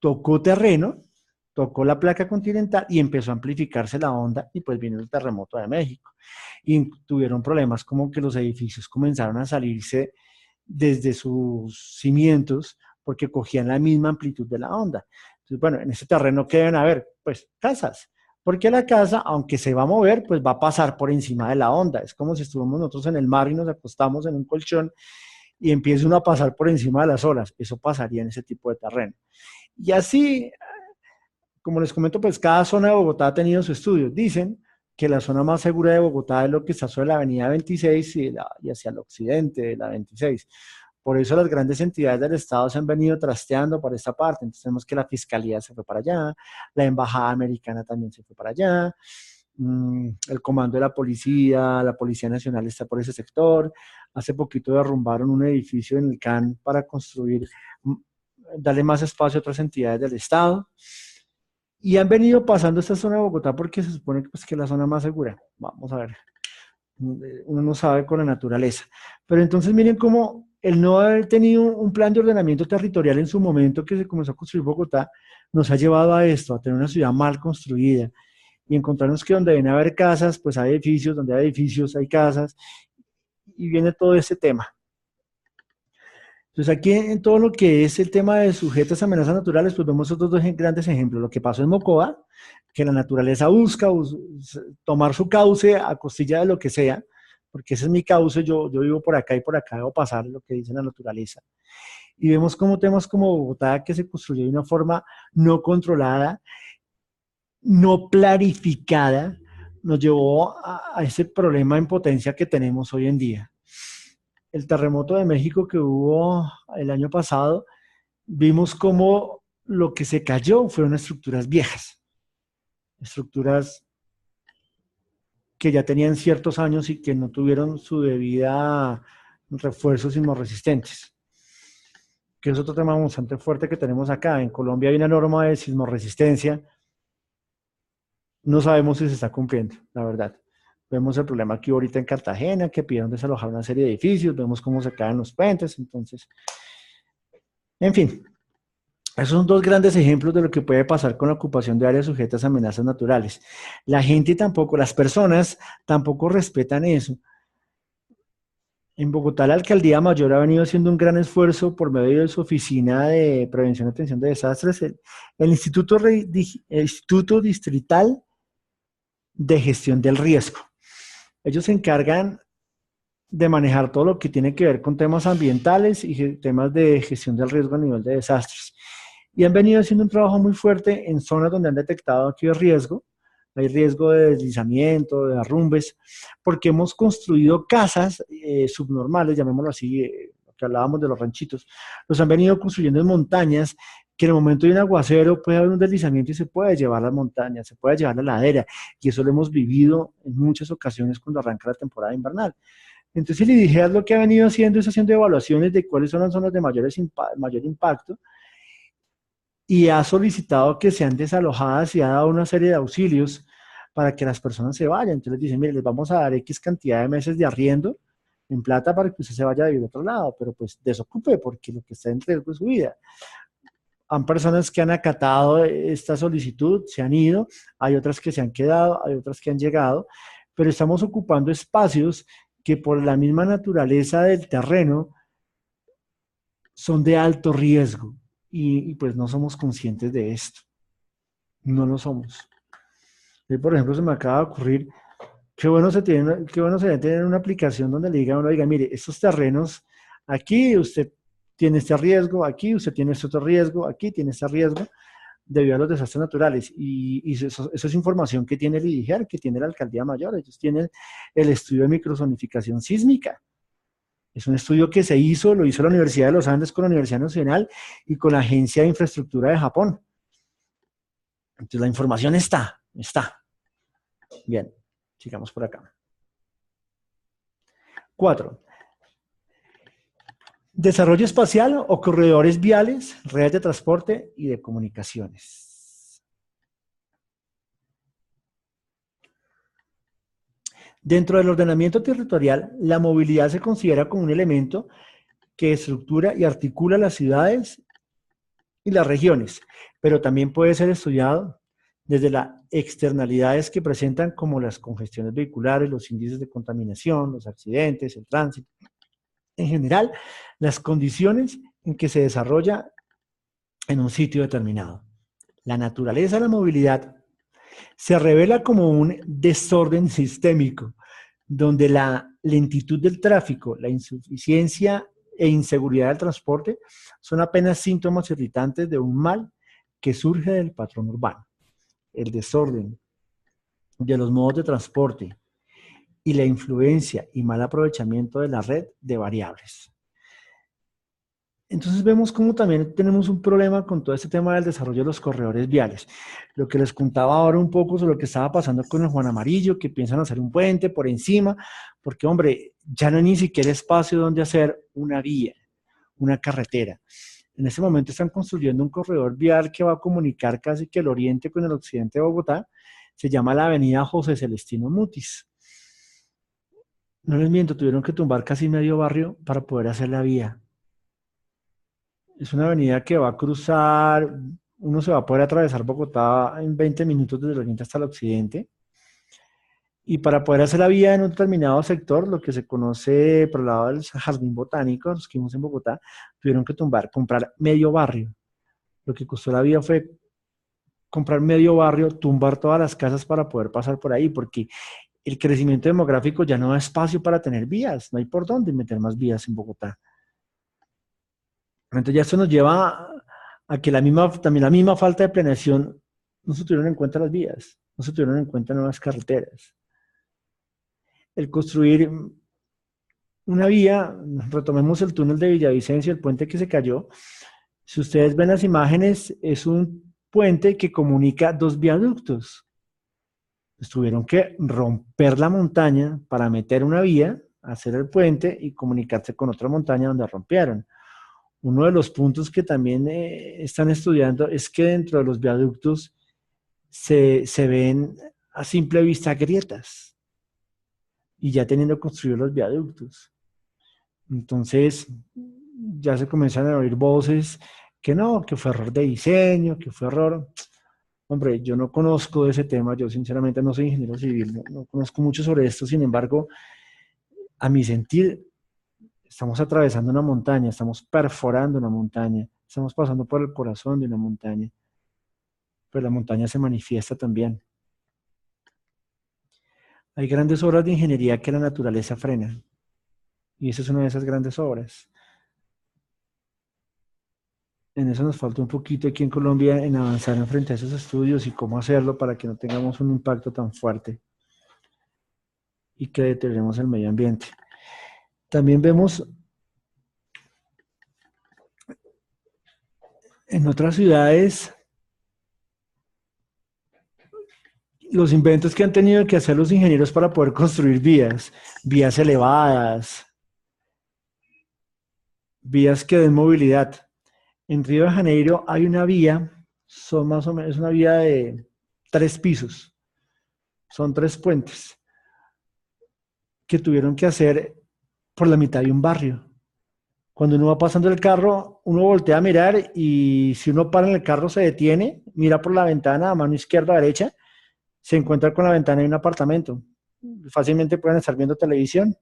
S1: tocó terreno, tocó la placa continental y empezó a amplificarse la onda y pues vino el terremoto de México. Y tuvieron problemas como que los edificios comenzaron a salirse desde sus cimientos porque cogían la misma amplitud de la onda. Entonces, bueno, en ese terreno, ¿qué deben haber? Pues casas, porque la casa, aunque se va a mover, pues va a pasar por encima de la onda. Es como si estuviéramos nosotros en el mar y nos acostamos en un colchón y empieza uno a pasar por encima de las olas. Eso pasaría en ese tipo de terreno. Y así, como les comento, pues cada zona de Bogotá ha tenido su estudio. Dicen que la zona más segura de Bogotá es lo que está sobre la avenida 26 y hacia el occidente de la 26. Por eso las grandes entidades del Estado se han venido trasteando por esta parte. Entonces tenemos que la Fiscalía se fue para allá, la Embajada Americana también se fue para allá, el Comando de la Policía Nacional está por ese sector. Hace poquito derrumbaron un edificio en el CAN para construir, darle más espacio a otras entidades del Estado. Y han venido pasando esta zona de Bogotá porque se supone que, pues, que es la zona más segura. Vamos a ver. Uno no sabe con la naturaleza. Pero entonces miren cómo el no haber tenido un plan de ordenamiento territorial en su momento que se comenzó a construir Bogotá, nos ha llevado a esto, a tener una ciudad mal construida y encontrarnos que donde deben haber casas, pues hay edificios, donde hay edificios hay casas y viene todo ese tema. Entonces aquí en todo lo que es el tema de sujetas a amenazas naturales, pues vemos estos dos grandes ejemplos. Lo que pasó en Mocoa, que la naturaleza busca tomar su cauce a costilla de lo que sea, porque ese es mi cauce, yo vivo por acá y por acá debo pasar lo que dice la naturaleza. Y vemos como temas como Bogotá, que se construyó de una forma no controlada, no planificada, nos llevó a ese problema en potencia que tenemos hoy en día. el terremoto de México que hubo el año pasado, vimos cómo lo que se cayó fueron estructuras viejas, estructuras que ya tenían ciertos años y que no tuvieron su debida refuerzo sismorresistentes, que es otro tema bastante fuerte que tenemos acá. En Colombia hay una norma de sismorresistencia, no sabemos si se está cumpliendo, la verdad. Vemos el problema aquí ahorita en Cartagena, que pidieron desalojar una serie de edificios, vemos cómo se caen los puentes, entonces, en fin, esos son dos grandes ejemplos de lo que puede pasar con la ocupación de áreas sujetas a amenazas naturales. La gente tampoco, las personas tampoco respetan eso. En Bogotá, la Alcaldía Mayor ha venido haciendo un gran esfuerzo por medio de su Oficina de Prevención y Atención de Desastres, el Instituto Distrital de Gestión del Riesgo. Ellos se encargan de manejar todo lo que tiene que ver con temas ambientales y temas de gestión del riesgo a nivel de desastres. Y han venido haciendo un trabajo muy fuerte en zonas donde han detectado aquí el riesgo. Hay riesgo de deslizamiento, de derrumbes, porque hemos construido casas subnormales, llamémoslo así, lo que hablábamos de los ranchitos, los han venido construyendo en montañas, que en el momento de un aguacero puede haber un deslizamiento y se puede llevar las montañas, se puede llevar la ladera, y eso lo hemos vivido en muchas ocasiones cuando arranca la temporada invernal. Entonces, el IDIGEA lo que ha venido haciendo es haciendo evaluaciones de cuáles son las zonas de mayor impacto, y ha solicitado que sean desalojadas y ha dado una serie de auxilios para que las personas se vayan. Entonces les dicen, mire, les vamos a dar X cantidad de meses de arriendo en plata para que usted se vaya a vivir a otro lado, pero pues desocupe porque lo que está en riesgo es su vida. Hay personas que han acatado esta solicitud, se han ido, hay otras que se han quedado, hay otras que han llegado, pero estamos ocupando espacios que por la misma naturaleza del terreno son de alto riesgo y pues no somos conscientes de esto, no lo somos. Por ejemplo, se me acaba de ocurrir, qué bueno sería tener una aplicación donde le diga a uno, diga, mire, estos terrenos, aquí usted tiene este riesgo, aquí usted tiene este otro riesgo, aquí tiene este riesgo, debido a los desastres naturales. Y eso es información que tiene el IDIGER, que tiene la Alcaldía Mayor. Ellos tienen el estudio de microzonificación sísmica. Es un estudio que se hizo, lo hizo la Universidad de los Andes con la Universidad Nacional y con la Agencia de Infraestructura de Japón. Entonces la información está. Bien, sigamos por acá. 4. Desarrollo espacial o corredores viales, redes de transporte y de comunicaciones. Dentro del ordenamiento territorial, la movilidad se considera como un elemento que estructura y articula las ciudades y las regiones, pero también puede ser estudiado desde las externalidades que presentan como las congestiones vehiculares, los índices de contaminación, los accidentes, el tránsito. En general, las condiciones en que se desarrolla en un sitio determinado. La naturaleza de la movilidad se revela como un desorden sistémico, donde la lentitud del tráfico, la insuficiencia e inseguridad del transporte son apenas síntomas irritantes de un mal que surge del patrón urbano. El desorden de los modos de transporte y la influencia y mal aprovechamiento de la red de variables. Entonces vemos cómo también tenemos un problema con todo este tema del desarrollo de los corredores viales. Lo que les contaba ahora un poco sobre lo que estaba pasando con el Juan Amarillo, que piensan hacer un puente por encima, porque hombre, ya no hay ni siquiera espacio donde hacer una vía, una carretera. En este momento están construyendo un corredor vial que va a comunicar casi que el oriente con el occidente de Bogotá. Se llama la avenida José Celestino Mutis. No les miento, tuvieron que tumbar casi medio barrio para poder hacer la vía. Es una avenida que va a cruzar, uno se va a poder atravesar Bogotá en 20 minutos desde el oriente hasta el occidente. Y para poder hacer la vía en un determinado sector, lo que se conoce por el lado del Jardín Botánico, los que vimos en Bogotá, tuvieron que comprar medio barrio. Lo que costó la vía fue comprar medio barrio, tumbar todas las casas para poder pasar por ahí, porque el crecimiento demográfico ya no da espacio para tener vías, no hay por dónde meter más vías en Bogotá. Entonces ya esto nos lleva a que también la misma falta de planeación, no se tuvieron en cuenta las vías, no se tuvieron en cuenta nuevas carreteras. El construir una vía, retomemos el túnel de Villavicencio, el puente que se cayó. Si ustedes ven las imágenes, es un puente que comunica dos viaductos. Pues tuvieron que romper la montaña para meter una vía, hacer el puente y comunicarse con otra montaña donde rompieron. Uno de los puntos que también están estudiando es que dentro de los viaductos se ven a simple vista grietas y ya teniendo construidos los viaductos. Entonces ya se comienzan a oír voces que no, que fue error de diseño, que fue error. Hombre, yo no conozco de ese tema, yo sinceramente no soy ingeniero civil, no conozco mucho sobre esto, sin embargo, a mi sentir, estamos atravesando una montaña, estamos perforando una montaña, estamos pasando por el corazón de una montaña, pero la montaña se manifiesta también. Hay grandes obras de ingeniería que la naturaleza frena, y esa es una de esas grandes obras. En eso nos falta un poquito aquí en Colombia en avanzar en frente a esos estudios y cómo hacerlo para que no tengamos un impacto tan fuerte y que deterioremos el medio ambiente. También vemos en otras ciudades los inventos que han tenido que hacer los ingenieros para poder construir vías elevadas, vías que den movilidad. En Río de Janeiro hay una vía, son más o menos una vía de 3 pisos, son 3 puentes que tuvieron que hacer por la mitad de un barrio. Cuando uno va pasando el carro, uno voltea a mirar y si uno para en el carro se detiene, mira por la ventana a mano izquierda o derecha, se encuentra con la ventana de un apartamento. Fácilmente pueden estar viendo televisión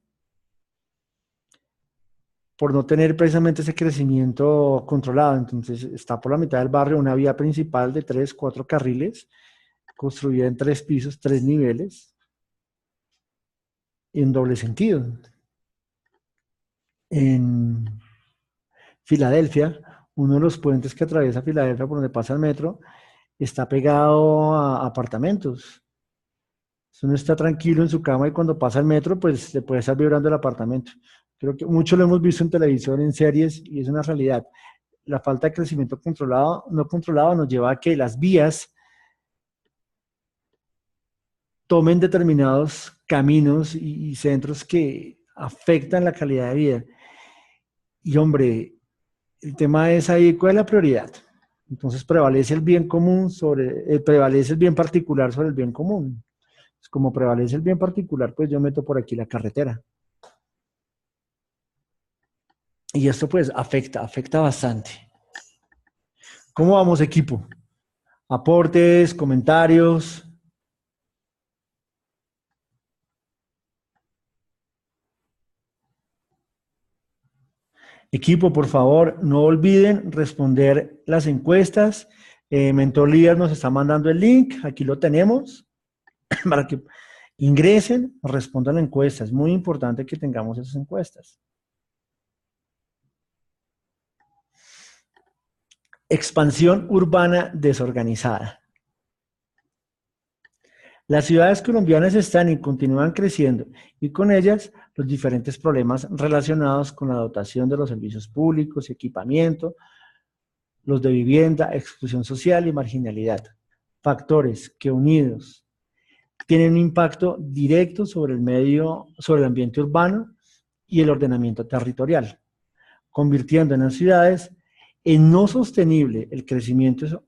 S1: por no tener precisamente ese crecimiento controlado. Entonces está por la mitad del barrio una vía principal de 3, 4 carriles, construida en 3 pisos, 3 niveles, en doble sentido. En Filadelfia, uno de los puentes que atraviesa Filadelfia por donde pasa el metro, está pegado a apartamentos. Si uno está tranquilo en su cama y cuando pasa el metro, pues le puede estar vibrando el apartamento. Creo que mucho lo hemos visto en televisión, en series, y es una realidad. La falta de crecimiento controlado, no controlado, nos lleva a que las vías tomen determinados caminos y centros que afectan la calidad de vida. Y hombre, el tema es ahí, ¿cuál es la prioridad? Entonces prevalece el bien común prevalece el bien particular sobre el bien común. Pues como prevalece el bien particular, pues yo meto por aquí la carretera. Y esto pues afecta bastante. ¿Cómo vamos, equipo? Aportes, comentarios. Equipo, por favor, no olviden responder las encuestas. Mentor Líder nos está mandando el link, aquí lo tenemos, para que ingresen, respondan la encuesta. Es muy importante que tengamos esas encuestas. Expansión urbana desorganizada. Las ciudades colombianas están y continúan creciendo y con ellas los diferentes problemas relacionados con la dotación de los servicios públicos y equipamiento, los de vivienda, exclusión social y marginalidad. Factores que unidos tienen un impacto directo sobre el ambiente urbano y el ordenamiento territorial, convirtiendo en las ciudades en no sostenible el crecimiento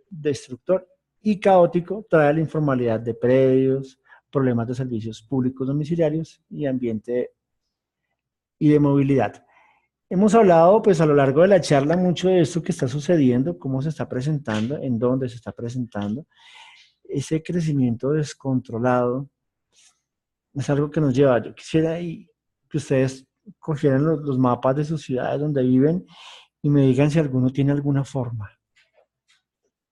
S1: destructor y caótico trae la informalidad de predios, problemas de servicios públicos domiciliarios y ambiente y de movilidad. Hemos hablado pues a lo largo de la charla mucho de esto que está sucediendo, cómo se está presentando, en dónde se está presentando. Ese crecimiento descontrolado es algo que nos lleva. Yo quisiera que ustedes cogieran los mapas de sus ciudades donde viven y me digan si alguno tiene alguna forma.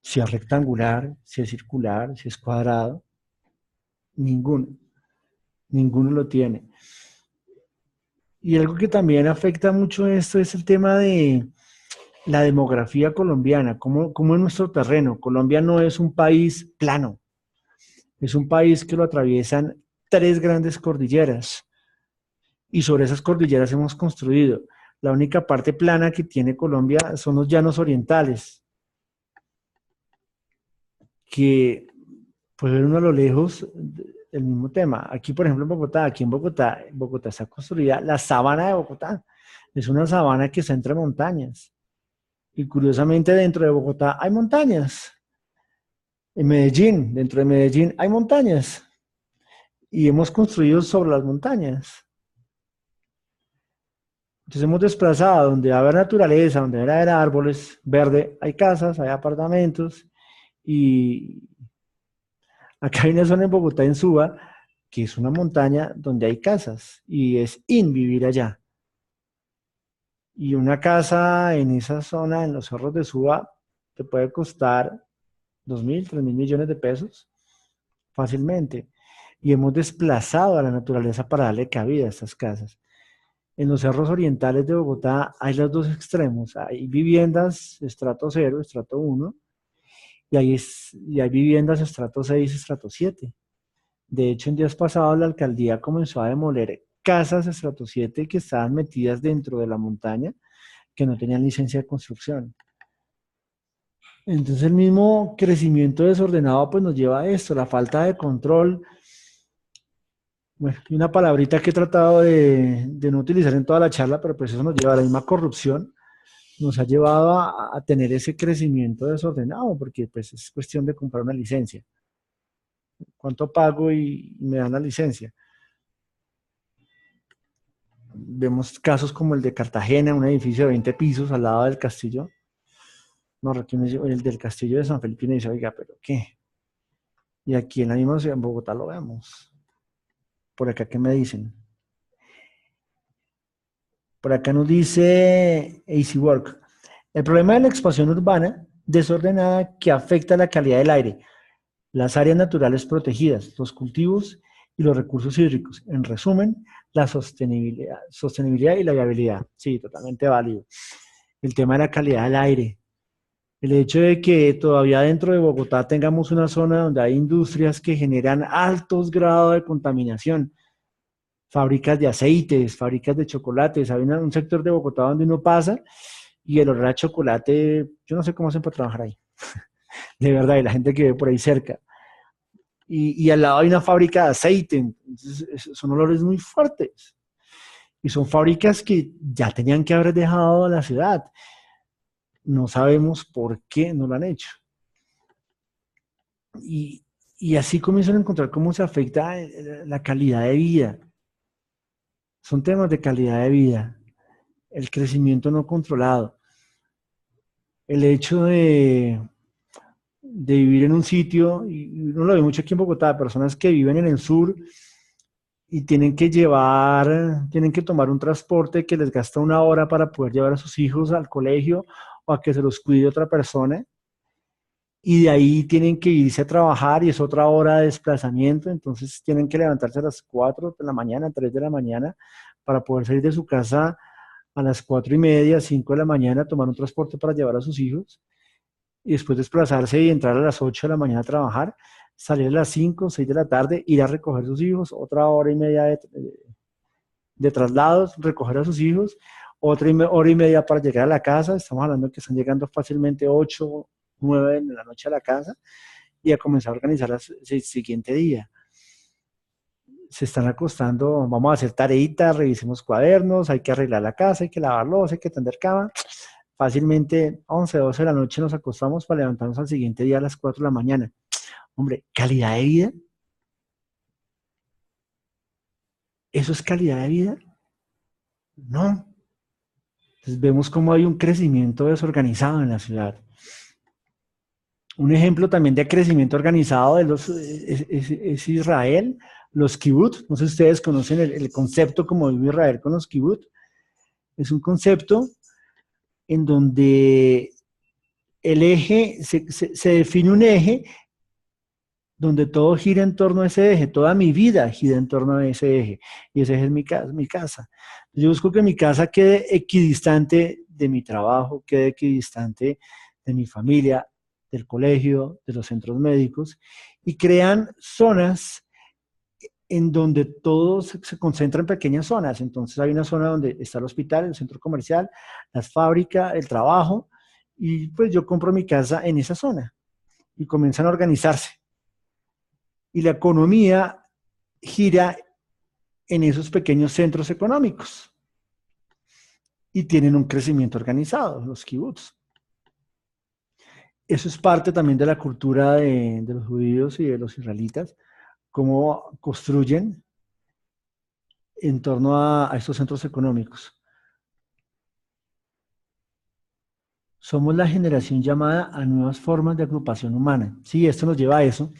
S1: Si es rectangular, si es circular, si es cuadrado. Ninguno lo tiene. Y algo que también afecta mucho esto es el tema de la demografía colombiana, cómo es nuestro terreno. Colombia no es un país plano, es un país que lo atraviesan 3 grandes cordilleras. y sobre esas cordilleras hemos construido. La única parte plana que tiene Colombia son los llanos orientales, que puede ver uno a lo lejos el mismo tema. Aquí, por ejemplo, en Bogotá está construida la sabana de Bogotá. Es una sabana que está entre montañas. Y curiosamente dentro de Bogotá hay montañas. En Medellín, dentro de Medellín hay montañas. Y hemos construido sobre las montañas. Entonces hemos desplazado donde va a haber naturaleza, donde va a haber árboles, verde, hay casas, hay apartamentos. Y acá hay una zona en Bogotá, en Suba, que es una montaña donde hay casas y es in vivir allá. Y una casa en esa zona, en los cerros de Suba, te puede costar 2.000, 3.000 millones de pesos fácilmente. Y hemos desplazado a la naturaleza para darle cabida a estas casas. En los cerros orientales de Bogotá hay los dos extremos. Hay viviendas estrato 0, estrato 1, y hay viviendas estrato 6, estrato 7. De hecho, en días pasados la alcaldía comenzó a demoler casas estrato 7 que estaban metidas dentro de la montaña, que no tenían licencia de construcción. Entonces el mismo crecimiento desordenado pues nos lleva a esto, la falta de control. Bueno, y una palabrita que he tratado de no utilizar en toda la charla, pero pues eso nos lleva a la misma corrupción, nos ha llevado a tener ese crecimiento desordenado, porque pues es cuestión de comprar una licencia. ¿Cuánto pago y me dan la licencia? Vemos casos como el de Cartagena, un edificio de 20 pisos al lado del castillo. No, el del castillo de San Felipe, y dice, oiga, ¿pero qué? Y aquí en la misma ciudad, en Bogotá, lo vemos. Por acá, ¿qué me dicen? Por acá nos dice AC Work. El problema de la expansión urbana desordenada que afecta la calidad del aire, las áreas naturales protegidas, los cultivos y los recursos hídricos. En resumen, la sostenibilidad y la viabilidad. Sí, totalmente válido. El tema de la calidad del aire. El hecho de que todavía dentro de Bogotá tengamos una zona donde hay industrias que generan altos grados de contaminación, fábricas de aceites, fábricas de chocolates. Hay un sector de Bogotá donde uno pasa y el olor a chocolate, yo no sé cómo hacen para trabajar ahí, de verdad, y la gente que vive por ahí cerca. Y al lado hay una fábrica de aceite, entonces son olores muy fuertes. Y son fábricas que ya tenían que haber dejado la ciudad. No sabemos por qué no lo han hecho. Y, y así comienzan a encontrar cómo se afecta la calidad de vida. Son temas de calidad de vida, el crecimiento no controlado, el hecho de vivir en un sitio, y uno lo ve mucho aquí en Bogotá, personas que viven en el sur y tienen que tomar un transporte que les gasta una hora para poder llevar a sus hijos al colegio o a que se los cuide otra persona, y de ahí tienen que irse a trabajar y es otra hora de desplazamiento, entonces tienen que levantarse a las 4 de la mañana, 3 de la mañana, para poder salir de su casa a las 4:30, 5 de la mañana, tomar un transporte para llevar a sus hijos y después desplazarse y entrar a las 8 de la mañana a trabajar, salir a las 5, 6 de la tarde, ir a recoger a sus hijos, otra hora y media de traslados, recoger a sus hijos, hora y media para llegar a la casa. Estamos hablando que están llegando fácilmente 8, 9 de la noche a la casa y a comenzar a organizar el siguiente día. Se están acostando, vamos a hacer tareitas, revisemos cuadernos, hay que arreglar la casa, hay que lavar loza, hay que tender cama. Fácilmente 11, 12 de la noche nos acostamos para levantarnos al siguiente día a las 4 de la mañana. Hombre, calidad de vida. ¿Eso es calidad de vida? No. Entonces vemos cómo hay un crecimiento desorganizado en la ciudad. Un ejemplo también de crecimiento organizado es Israel, los kibbutz. No sé si ustedes conocen el concepto como vive Israel con los kibbutz. Es un concepto en donde el eje, se define un eje donde todo gira en torno a ese eje, toda mi vida gira en torno a ese eje, y ese eje es mi casa. Yo busco que mi casa quede equidistante de mi trabajo, quede equidistante de mi familia, del colegio, de los centros médicos, y crean zonas en donde todo se concentra en pequeñas zonas. Entonces hay una zona donde está el hospital, el centro comercial, las fábricas, el trabajo, y pues yo compro mi casa en esa zona y comienzan a organizarse. Y la economía gira en esos pequeños centros económicos y tienen un crecimiento organizado, los kibbutz. Eso es parte también de la cultura de los judíos y de los israelitas, cómo construyen en torno a estos centros económicos. Somos la generación llamada a nuevas formas de agrupación humana. Sí, esto nos lleva a eso,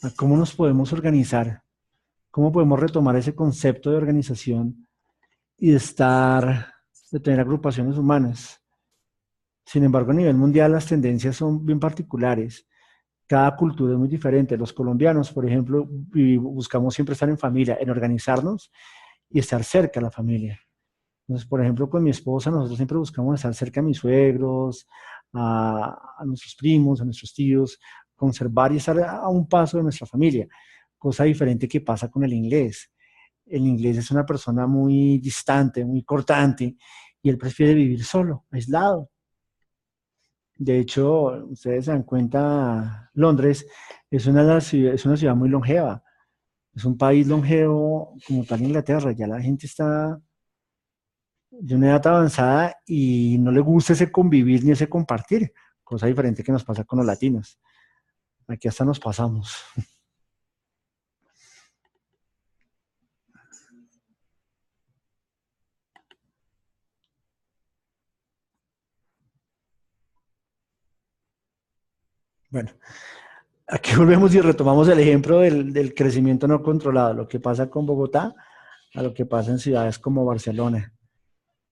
S1: a cómo nos podemos organizar, cómo podemos retomar ese concepto de organización y de tener agrupaciones humanas. Sin embargo, a nivel mundial las tendencias son bien particulares. Cada cultura es muy diferente. Los colombianos, por ejemplo, buscamos siempre estar en familia, en organizarnos y estar cerca de la familia. Entonces, por ejemplo, con mi esposa, nosotros siempre buscamos estar cerca de mis suegros, a nuestros primos, a nuestros tíos, conservar y estar a un paso de nuestra familia. Cosa diferente que pasa con el inglés. El inglés es una persona muy distante, muy cortante, y él prefiere vivir solo, aislado. De hecho, ustedes se dan cuenta, Londres es una ciudad muy longeva. Es un país longevo como tal Inglaterra. Ya la gente está de una edad avanzada y no le gusta ese convivir ni ese compartir, cosa diferente que nos pasa con los latinos. Aquí hasta nos pasamos. Bueno, aquí volvemos y retomamos el ejemplo del crecimiento no controlado, lo que pasa con Bogotá a lo que pasa en ciudades como Barcelona,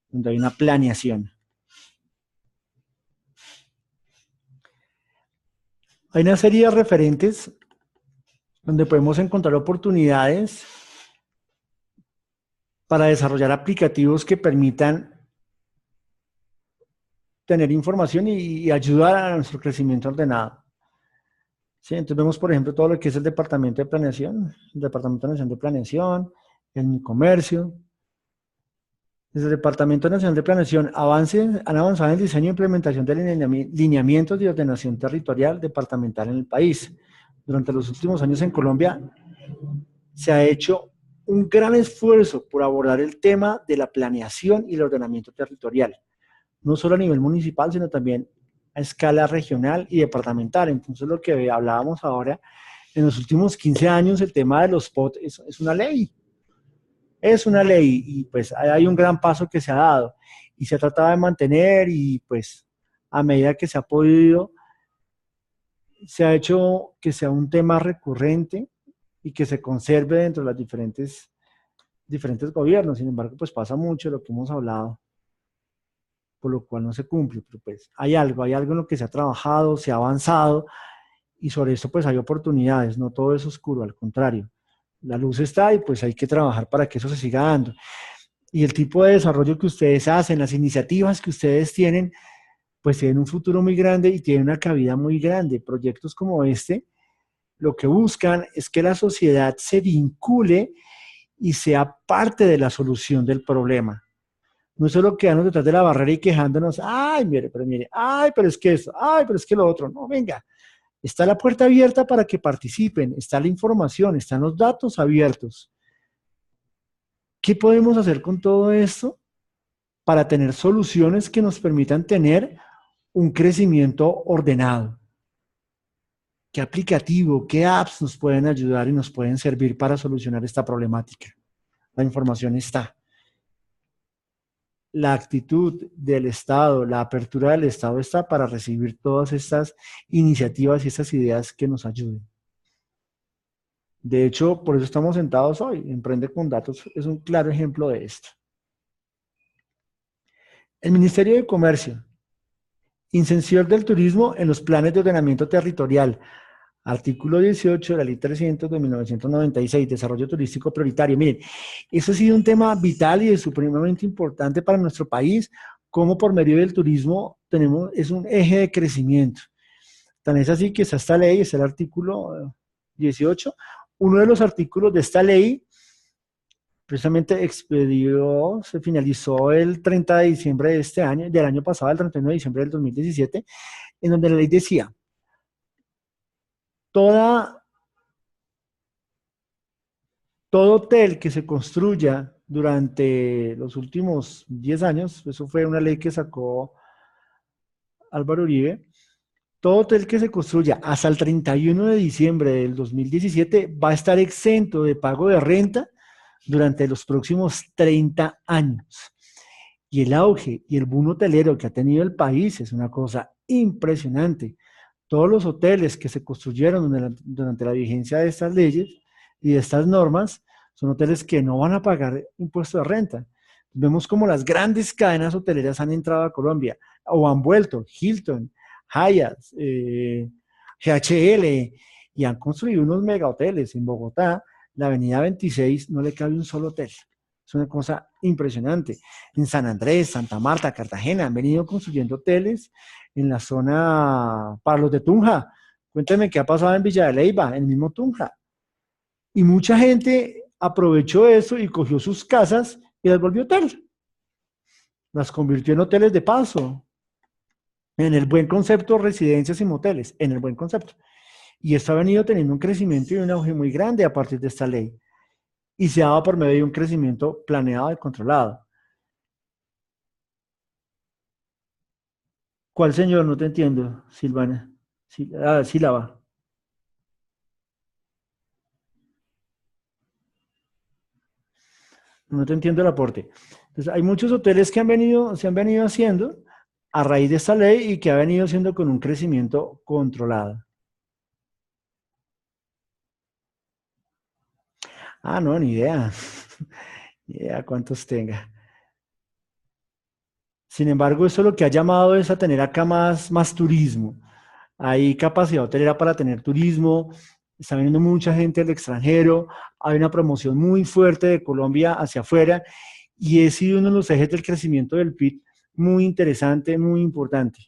S1: donde hay una planeación. Hay una serie de referentes donde podemos encontrar oportunidades para desarrollar aplicativos que permitan tener información y ayudar a nuestro crecimiento ordenado. Sí, entonces vemos, por ejemplo, todo lo que es el Departamento de Planeación, el Departamento Nacional de Planeación, el comercio. Desde el Departamento Nacional de Planeación han avanzado en el diseño e implementación de lineamientos de ordenación territorial departamental en el país. Durante los últimos años en Colombia se ha hecho un gran esfuerzo por abordar el tema de la planeación y el ordenamiento territorial, no solo a nivel municipal, sino también a escala regional y departamental. Entonces, lo que hablábamos ahora, en los últimos 15 años, el tema de los POT es una ley. Es una ley y pues hay un gran paso que se ha dado y se ha tratado de mantener y pues a medida que se ha podido, se ha hecho que sea un tema recurrente y que se conserve dentro de los diferentes gobiernos. Sin embargo, pues pasa mucho lo que hemos hablado, por lo cual no se cumple, pero pues hay algo en lo que se ha trabajado, se ha avanzado y sobre esto pues hay oportunidades, no todo es oscuro, al contrario, la luz está y pues hay que trabajar para que eso se siga dando. Y el tipo de desarrollo que ustedes hacen, las iniciativas que ustedes tienen, pues tienen un futuro muy grande y tienen una cabida muy grande. Proyectos como este, lo que buscan es que la sociedad se vincule y sea parte de la solución del problema. No solo quedarnos detrás de la barrera y quejándonos, ay, mire, ay, pero es que esto, ay, pero es que lo otro. No, venga, está la puerta abierta para que participen, está la información, están los datos abiertos. ¿Qué podemos hacer con todo esto para tener soluciones que nos permitan tener un crecimiento ordenado? ¿Qué aplicativo, qué apps nos pueden ayudar y nos pueden servir para solucionar esta problemática? La información está. La actitud del Estado, la apertura del Estado está para recibir todas estas iniciativas y estas ideas que nos ayuden. De hecho, por eso estamos sentados hoy. Emprende con Datos es un claro ejemplo de esto. El Ministerio de Comercio, incentivar del turismo en los planes de ordenamiento territorial. Artículo 18 de la Ley 300 de 1996, Desarrollo Turístico Prioritario. Miren, eso ha sido un tema vital y supremamente importante para nuestro país, como por medio del turismo es un eje de crecimiento. Tan es así que está esta ley, es el artículo 18, Uno de los artículos de esta ley precisamente se finalizó el 30 de diciembre de este año, del año pasado, el 31 de diciembre del 2017, en donde la ley decía, toda, todo hotel que se construya durante los últimos 10 años, eso fue una ley que sacó Álvaro Uribe, todo hotel que se construya hasta el 31 de diciembre del 2017 va a estar exento de pago de renta durante los próximos 30 años. Y el auge y el boom hotelero que ha tenido el país es una cosa impresionante. Todos los hoteles que se construyeron durante la vigencia de estas leyes y de estas normas son hoteles que no van a pagar impuesto de renta. Vemos como las grandes cadenas hoteleras han entrado a Colombia o han vuelto, Hilton, Hyatt, GHL, y han construido unos mega hoteles en Bogotá. La avenida 26 no le cabe un solo hotel. Es una cosa impresionante. En San Andrés, Santa Marta, Cartagena, han venido construyendo hoteles en la zona para los de Tunja. Cuéntame qué ha pasado en Villa de Leyva, en el mismo Tunja. Y mucha gente aprovechó eso y cogió sus casas y las volvió hotel. Las convirtió en hoteles de paso, en el buen concepto, residencias y moteles, en el buen concepto. Y esto ha venido teniendo un crecimiento y un auge muy grande a partir de esta ley. Y se ha dado por medio de un crecimiento planeado y controlado. ¿Cuál señor? No te entiendo, Silvana. Sílaba. No te entiendo el aporte. Entonces, hay muchos hoteles que se han venido haciendo a raíz de esta ley y que ha venido siendo con un crecimiento controlado. Ah, no, ni idea. Ni idea cuántos tenga. Sin embargo, eso lo que ha llamado es a tener acá más turismo. Hay capacidad hotelera para tener turismo, está viniendo mucha gente del extranjero, hay una promoción muy fuerte de Colombia hacia afuera y he sido uno de los ejes del crecimiento del PIB muy interesante, muy importante.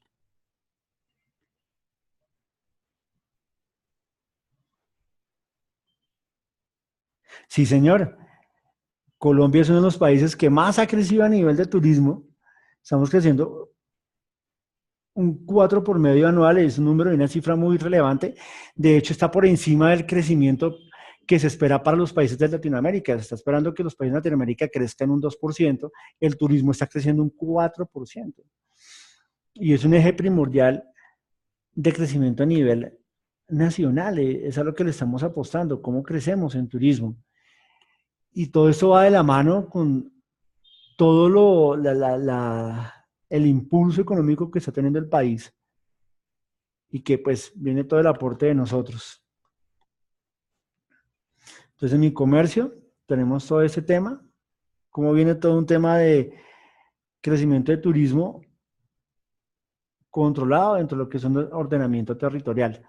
S1: Sí, señor, Colombia es uno de los países que más ha crecido a nivel de turismo. Estamos creciendo un 4 por medio anual, es un número y una cifra muy relevante. De hecho, está por encima del crecimiento que se espera para los países de Latinoamérica. Se está esperando que los países de Latinoamérica crezcan un 2%, el turismo está creciendo un 4%. Y es un eje primordial de crecimiento a nivel nacional, es a lo que le estamos apostando, cómo crecemos en turismo. Y todo esto va de la mano con todo el impulso económico que está teniendo el país y que pues viene todo el aporte de nosotros. Entonces en mi comercio tenemos todo ese tema, cómo viene todo un tema de crecimiento de turismo controlado dentro de lo que es un ordenamiento territorial.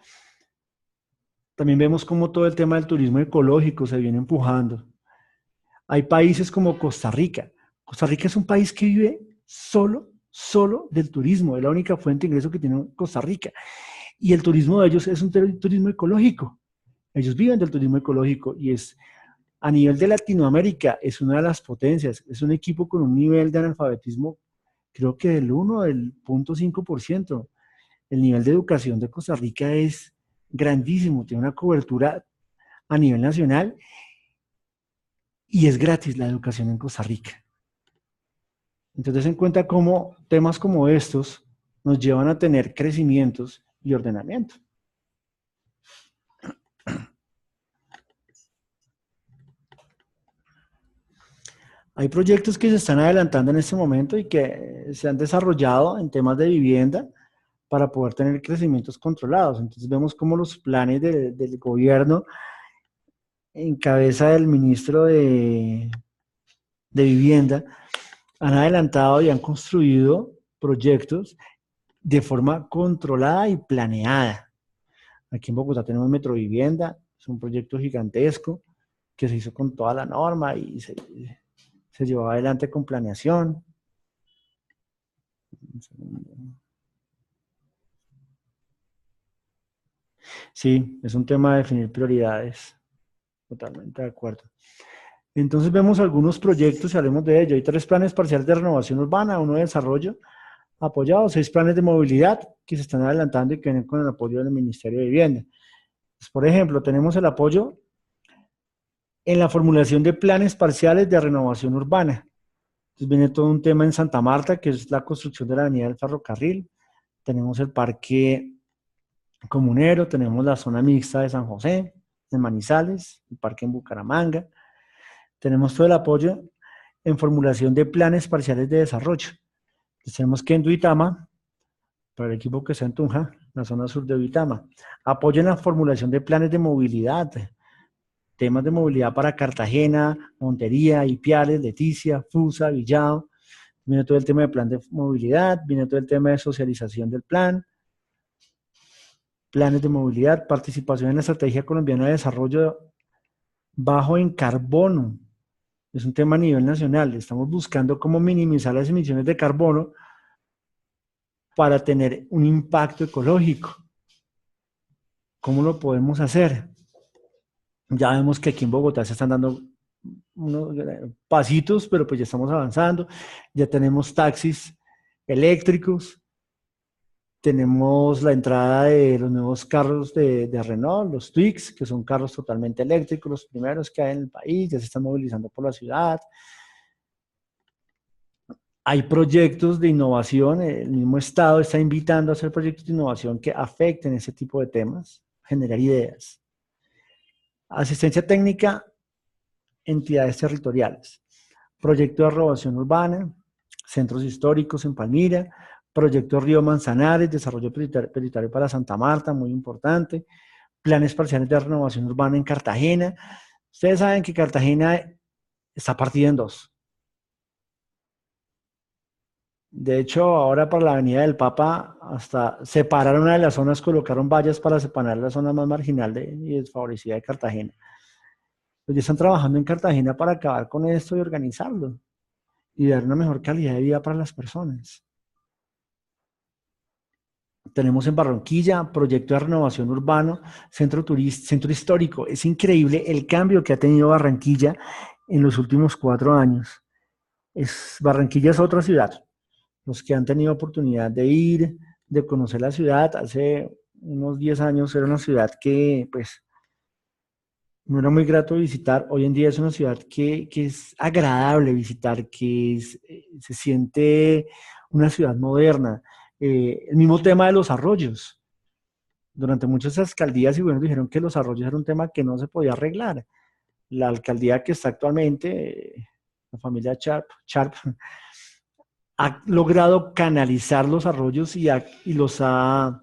S1: También vemos cómo todo el tema del turismo ecológico se viene empujando. Hay países como Costa Rica. Costa Rica es un país que vive solo del turismo, es la única fuente de ingreso que tiene Costa Rica. Y el turismo de ellos es un turismo ecológico. Ellos viven del turismo ecológico y es a nivel de Latinoamérica, es una de las potencias. Es un equipo con un nivel de analfabetismo, creo que del 1, del 0.5%. El nivel de educación de Costa Rica es grandísimo, tiene una cobertura a nivel nacional y es gratis la educación en Costa Rica. Entonces, en cuenta cómo temas como estos nos llevan a tener crecimientos y ordenamiento. Hay proyectos que se están adelantando en este momento y que se han desarrollado en temas de vivienda para poder tener crecimientos controlados. Entonces vemos cómo los planes del gobierno en cabeza del ministro de Vivienda han adelantado y han construido proyectos de forma controlada y planeada. Aquí en Bogotá tenemos Metrovivienda, es un proyecto gigantesco que se hizo con toda la norma y se llevó adelante con planeación. Sí, es un tema de definir prioridades. totalmente de acuerdo. Entonces vemos algunos proyectos y hablemos de ello. Hay 3 planes parciales de renovación urbana, 1 de desarrollo apoyado, 6 planes de movilidad que se están adelantando y que vienen con el apoyo del Ministerio de Vivienda. Pues, por ejemplo, tenemos el apoyo en la formulación de planes parciales de renovación urbana. Entonces viene todo un tema en Santa Marta, que es la construcción de la avenida del ferrocarril. Tenemos el parque comunero, tenemos la zona mixta de San José, en Manizales, el parque en Bucaramanga. Tenemos todo el apoyo en formulación de planes parciales de desarrollo. Entonces, tenemos que en Duitama, para el equipo que está en Tunja, la zona sur de Duitama, apoyo en la formulación de planes de movilidad, temas de movilidad para Cartagena, Montería, Ipiales, Leticia, Fusa, Villado. Viene todo el tema de plan de movilidad, viene todo el tema de socialización del plan, planes de movilidad, participación en la Estrategia Colombiana de Desarrollo bajo en carbono. Es un tema a nivel nacional. Estamos buscando cómo minimizar las emisiones de carbono para tener un impacto ecológico. ¿Cómo lo podemos hacer? Ya vemos que aquí en Bogotá se están dando unos pasitos, pero pues ya estamos avanzando. Ya tenemos taxis eléctricos, tenemos la entrada de los nuevos carros de Renault, los Twix, que son carros totalmente eléctricos, los primeros que hay en el país, ya se están movilizando por la ciudad. Hay proyectos de innovación, el mismo Estado está invitando a hacer proyectos de innovación que afecten ese tipo de temas, generar ideas. Asistencia técnica, entidades territoriales. Proyecto de renovación urbana, centros históricos en Palmira, proyecto Río Manzanares, desarrollo prioritario para Santa Marta, muy importante, planes parciales de renovación urbana en Cartagena. Ustedes saben que Cartagena está partida en 2. De hecho, ahora para la Avenida del Papa, hasta separaron una de las zonas, colocaron vallas para separar la zona más marginal y desfavorecida de Cartagena. Pues ya están trabajando en Cartagena para acabar con esto y organizarlo y dar una mejor calidad de vida para las personas. Tenemos en Barranquilla, proyecto de renovación urbano, centro histórico. Es increíble el cambio que ha tenido Barranquilla en los últimos 4 años. Barranquilla es otra ciudad. Los que han tenido oportunidad de ir, de conocer la ciudad, hace unos 10 años era una ciudad que pues no era muy grato visitar. Hoy en día es una ciudad que es agradable visitar, se siente una ciudad moderna. El mismo tema de los arroyos. Durante muchas alcaldías y gobiernos dijeron que los arroyos era un tema que no se podía arreglar. La alcaldía que está actualmente, la familia Sharp ha logrado canalizar los arroyos y los ha,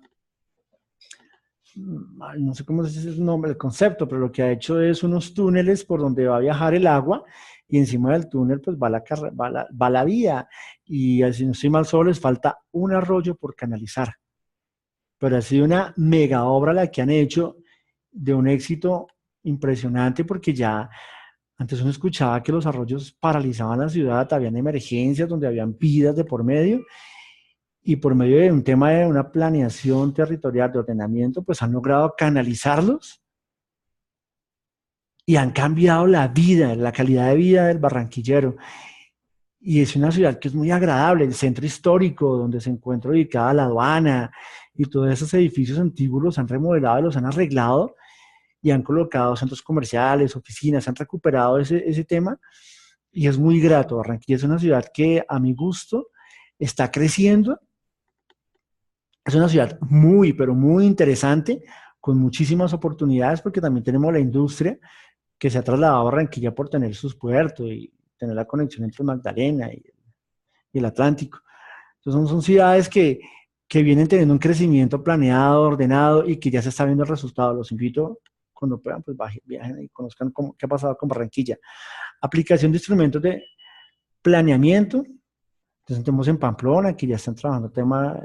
S1: no sé cómo es el nombre, el concepto, pero lo que ha hecho es unos túneles por donde va a viajar el agua y encima del túnel pues va la vía y si no estoy mal solo les falta un arroyo por canalizar. Pero ha sido una mega obra la que han hecho de un éxito impresionante porque ya antes uno escuchaba que los arroyos paralizaban la ciudad, habían emergencias donde habían vidas de por medio y por medio de un tema de una planeación territorial de ordenamiento, pues han logrado canalizarlos y han cambiado la vida, la calidad de vida del barranquillero. Y es una ciudad que es muy agradable, el centro histórico donde se encuentra ubicada la aduana y todos esos edificios antiguos los han remodelado, los han arreglado y han colocado centros comerciales, oficinas, han recuperado ese tema y es muy grato. Barranquilla es una ciudad que a mi gusto está creciendo. Es una ciudad muy, pero muy interesante, con muchísimas oportunidades porque también tenemos la industria que se ha trasladado a Barranquilla por tener sus puertos y tener la conexión entre Magdalena y el Atlántico. Entonces son ciudades que vienen teniendo un crecimiento planeado, ordenado y que ya se está viendo el resultado. Los invito, cuando puedan, pues viajen y conozcan qué ha pasado con Barranquilla. Aplicación de instrumentos de planeamiento. Entonces tenemos en Pamplona, que ya están trabajando tema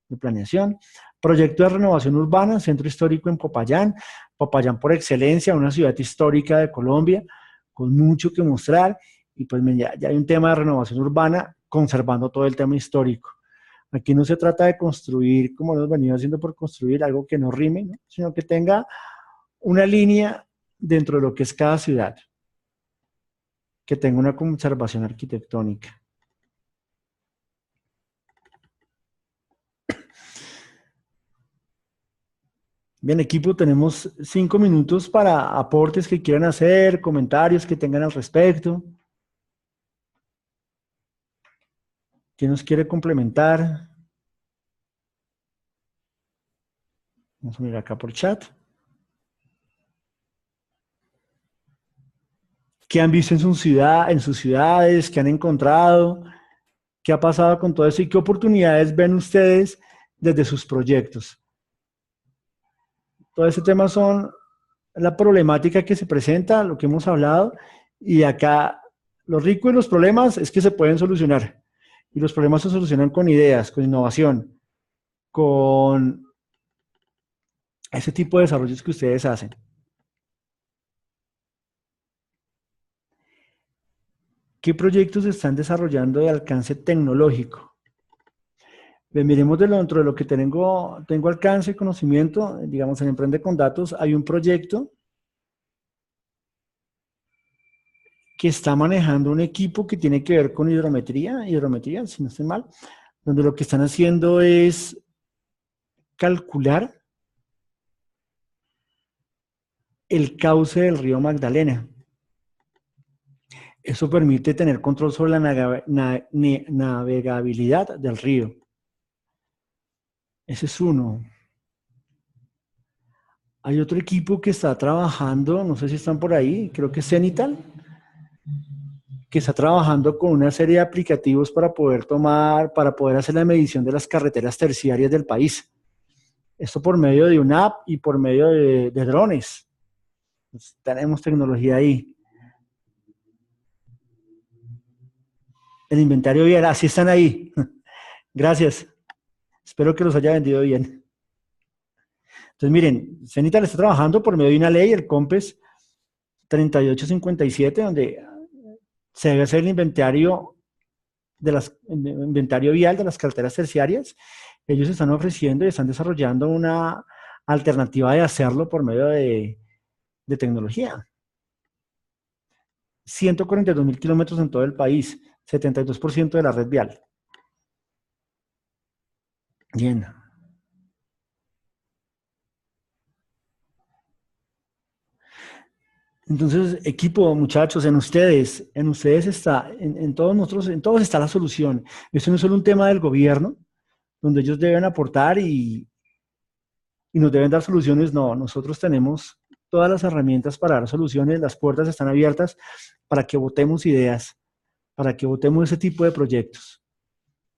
S1: de planeación. Proyecto de renovación urbana, centro histórico en Popayán. Popayán por excelencia, una ciudad histórica de Colombia, con mucho que mostrar. Y pues ya hay un tema de renovación urbana conservando todo el tema histórico. Aquí no se trata de construir, como hemos venido haciendo por construir, algo que no rime, ¿no? Sino que tenga una línea dentro de lo que es cada ciudad, que tenga una conservación arquitectónica. Bien, equipo, tenemos 5 minutos para aportes que quieran hacer, comentarios que tengan al respecto. ¿Quién nos quiere complementar? Vamos a mirar acá por chat. ¿Qué han visto en su ciudad, en sus ciudades? ¿Qué han encontrado? ¿Qué ha pasado con todo eso? ¿Y qué oportunidades ven ustedes desde sus proyectos? Todo ese tema son la problemática que se presenta, lo que hemos hablado, y acá lo rico de los problemas es que se pueden solucionar. Y los problemas se solucionan con ideas, con innovación, con ese tipo de desarrollos que ustedes hacen. ¿Qué proyectos se están desarrollando de alcance tecnológico? Miremos dentro de lo que tengo alcance y conocimiento, digamos en Emprende con Datos, hay un proyecto que está manejando un equipo que tiene que ver con hidrometría, si no estoy mal, donde lo que están haciendo es calcular el cauce del río Magdalena. Eso permite tener control sobre la navegabilidad del río. Ese es uno. Hay otro equipo que está trabajando, no sé si están por ahí, creo que es Cenital, que está trabajando con una serie de aplicativos para poder hacer la medición de las carreteras terciarias del país. Esto por medio de una app y por medio de drones. Pues tenemos tecnología ahí. El inventario vial, así están ahí. Gracias. Espero que los haya vendido bien. Entonces, miren, Cenital está trabajando por medio de una ley, el COMPES 3857, donde se debe hacer el inventario vial de las carreteras terciarias. Ellos están ofreciendo y están desarrollando una alternativa de hacerlo por medio de tecnología. 142.000 kilómetros en todo el país, 72% de la red vial. Bien. Entonces, equipo, muchachos, en ustedes está, en todos nosotros, en todos está la solución. Esto no es solo un tema del gobierno, donde ellos deben aportar y nos deben dar soluciones. No, nosotros tenemos todas las herramientas para dar soluciones, las puertas están abiertas para que votemos ideas, para que votemos ese tipo de proyectos.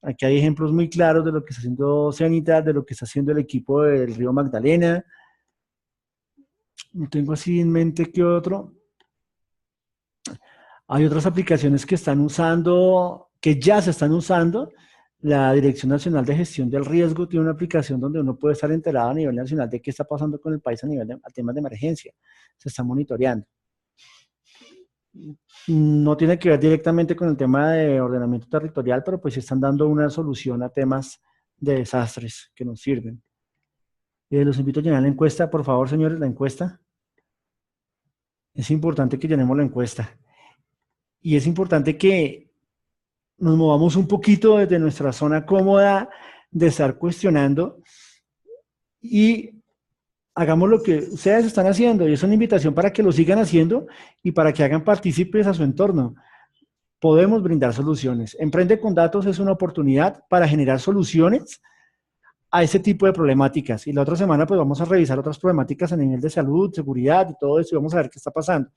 S1: Aquí hay ejemplos muy claros de lo que está haciendo Cenital, de lo que está haciendo el equipo del Río Magdalena. No tengo así en mente qué otro. Hay otras aplicaciones que están usando, que ya se están usando. La Dirección Nacional de Gestión del Riesgo tiene una aplicación donde uno puede estar enterado a nivel nacional de qué está pasando con el país a temas de emergencia. Se está monitoreando. No tiene que ver directamente con el tema de ordenamiento territorial, pero pues están dando una solución a temas de desastres que nos sirven. Los invito a llenar la encuesta, por favor, señores, la encuesta. Es importante que llenemos la encuesta. Y es importante que nos movamos un poquito desde nuestra zona cómoda de estar cuestionando y hagamos lo que ustedes están haciendo. Y es una invitación para que lo sigan haciendo y para que hagan partícipes a su entorno. Podemos brindar soluciones. Emprende con Datos es una oportunidad para generar soluciones a ese tipo de problemáticas. Y la otra semana pues vamos a revisar otras problemáticas a nivel de salud, seguridad y todo eso y vamos a ver qué está pasando.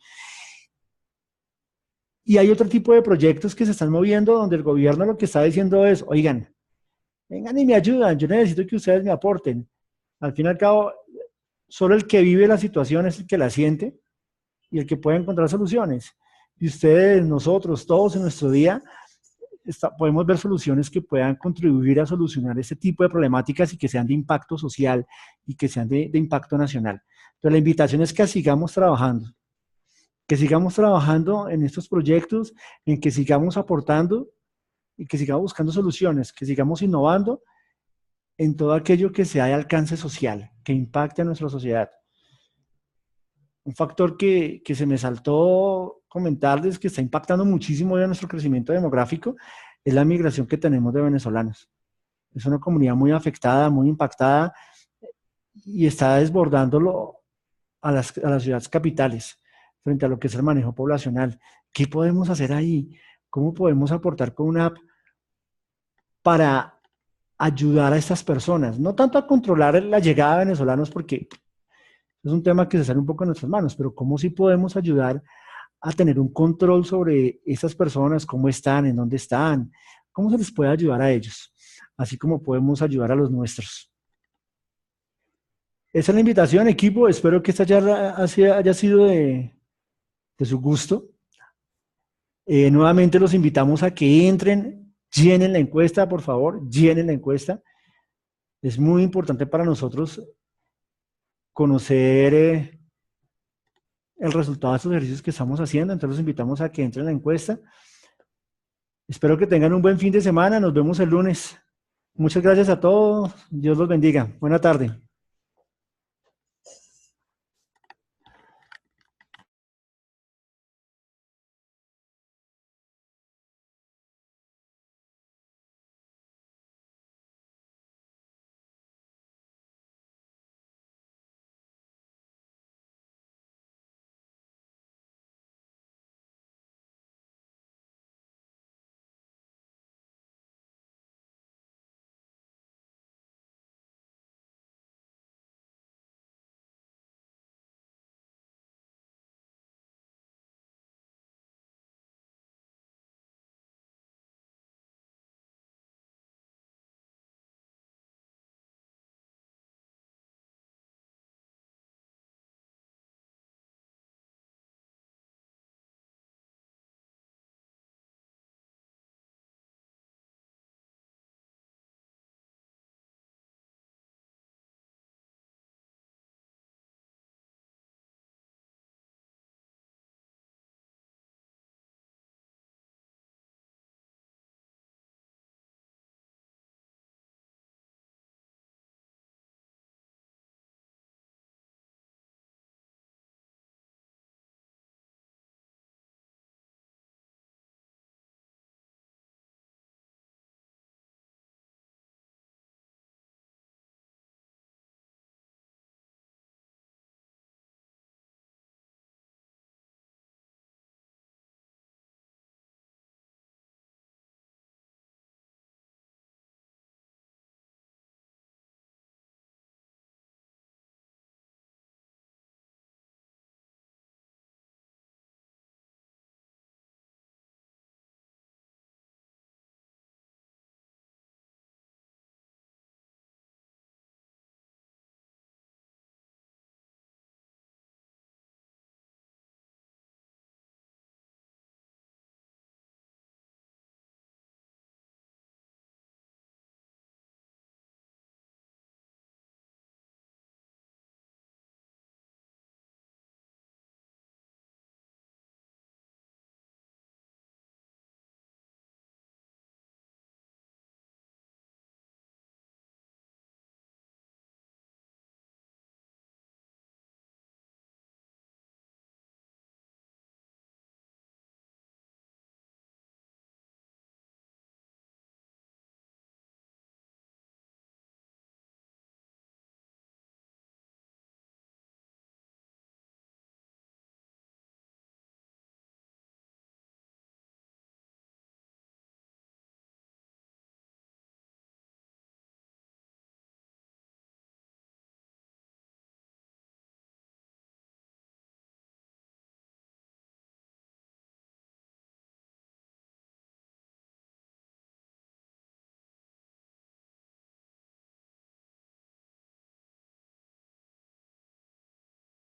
S1: Y hay otro tipo de proyectos que se están moviendo donde el gobierno lo que está diciendo es, oigan, vengan y me ayudan, yo necesito que ustedes me aporten. Al fin y al cabo, solo el que vive la situación es el que la siente y el que puede encontrar soluciones. Y ustedes, nosotros, todos en nuestro día, podemos ver soluciones que puedan contribuir a solucionar este tipo de problemáticas y que sean de impacto social y que sean de impacto nacional. Entonces, la invitación es que sigamos trabajando. Que sigamos trabajando en estos proyectos, en que sigamos aportando y que sigamos buscando soluciones, que sigamos innovando en todo aquello que sea de alcance social, que impacte a nuestra sociedad. Un factor que se me saltó comentarles que está impactando muchísimo hoy a nuestro crecimiento demográfico es la migración que tenemos de venezolanos. Es una comunidad muy afectada, muy impactada y está desbordándolo a las ciudades capitales frente a lo que es el manejo poblacional. ¿Qué podemos hacer ahí? ¿Cómo podemos aportar con una app para ayudar a estas personas? No tanto a controlar la llegada de venezolanos, porque es un tema que se sale un poco de nuestras manos, pero cómo sí podemos ayudar a tener un control sobre estas personas, cómo están, en dónde están, cómo se les puede ayudar a ellos, así como podemos ayudar a los nuestros. Esa es la invitación, equipo. Espero que esta charla haya sido de su gusto. Nuevamente los invitamos a que entren, llenen la encuesta, por favor, llenen la encuesta. Es muy importante para nosotros conocer el resultado de estos ejercicios que estamos haciendo, entonces los invitamos a que entren en la encuesta. Espero que tengan un buen fin de semana, nos vemos el lunes. Muchas gracias a todos, Dios los bendiga. Buena tarde.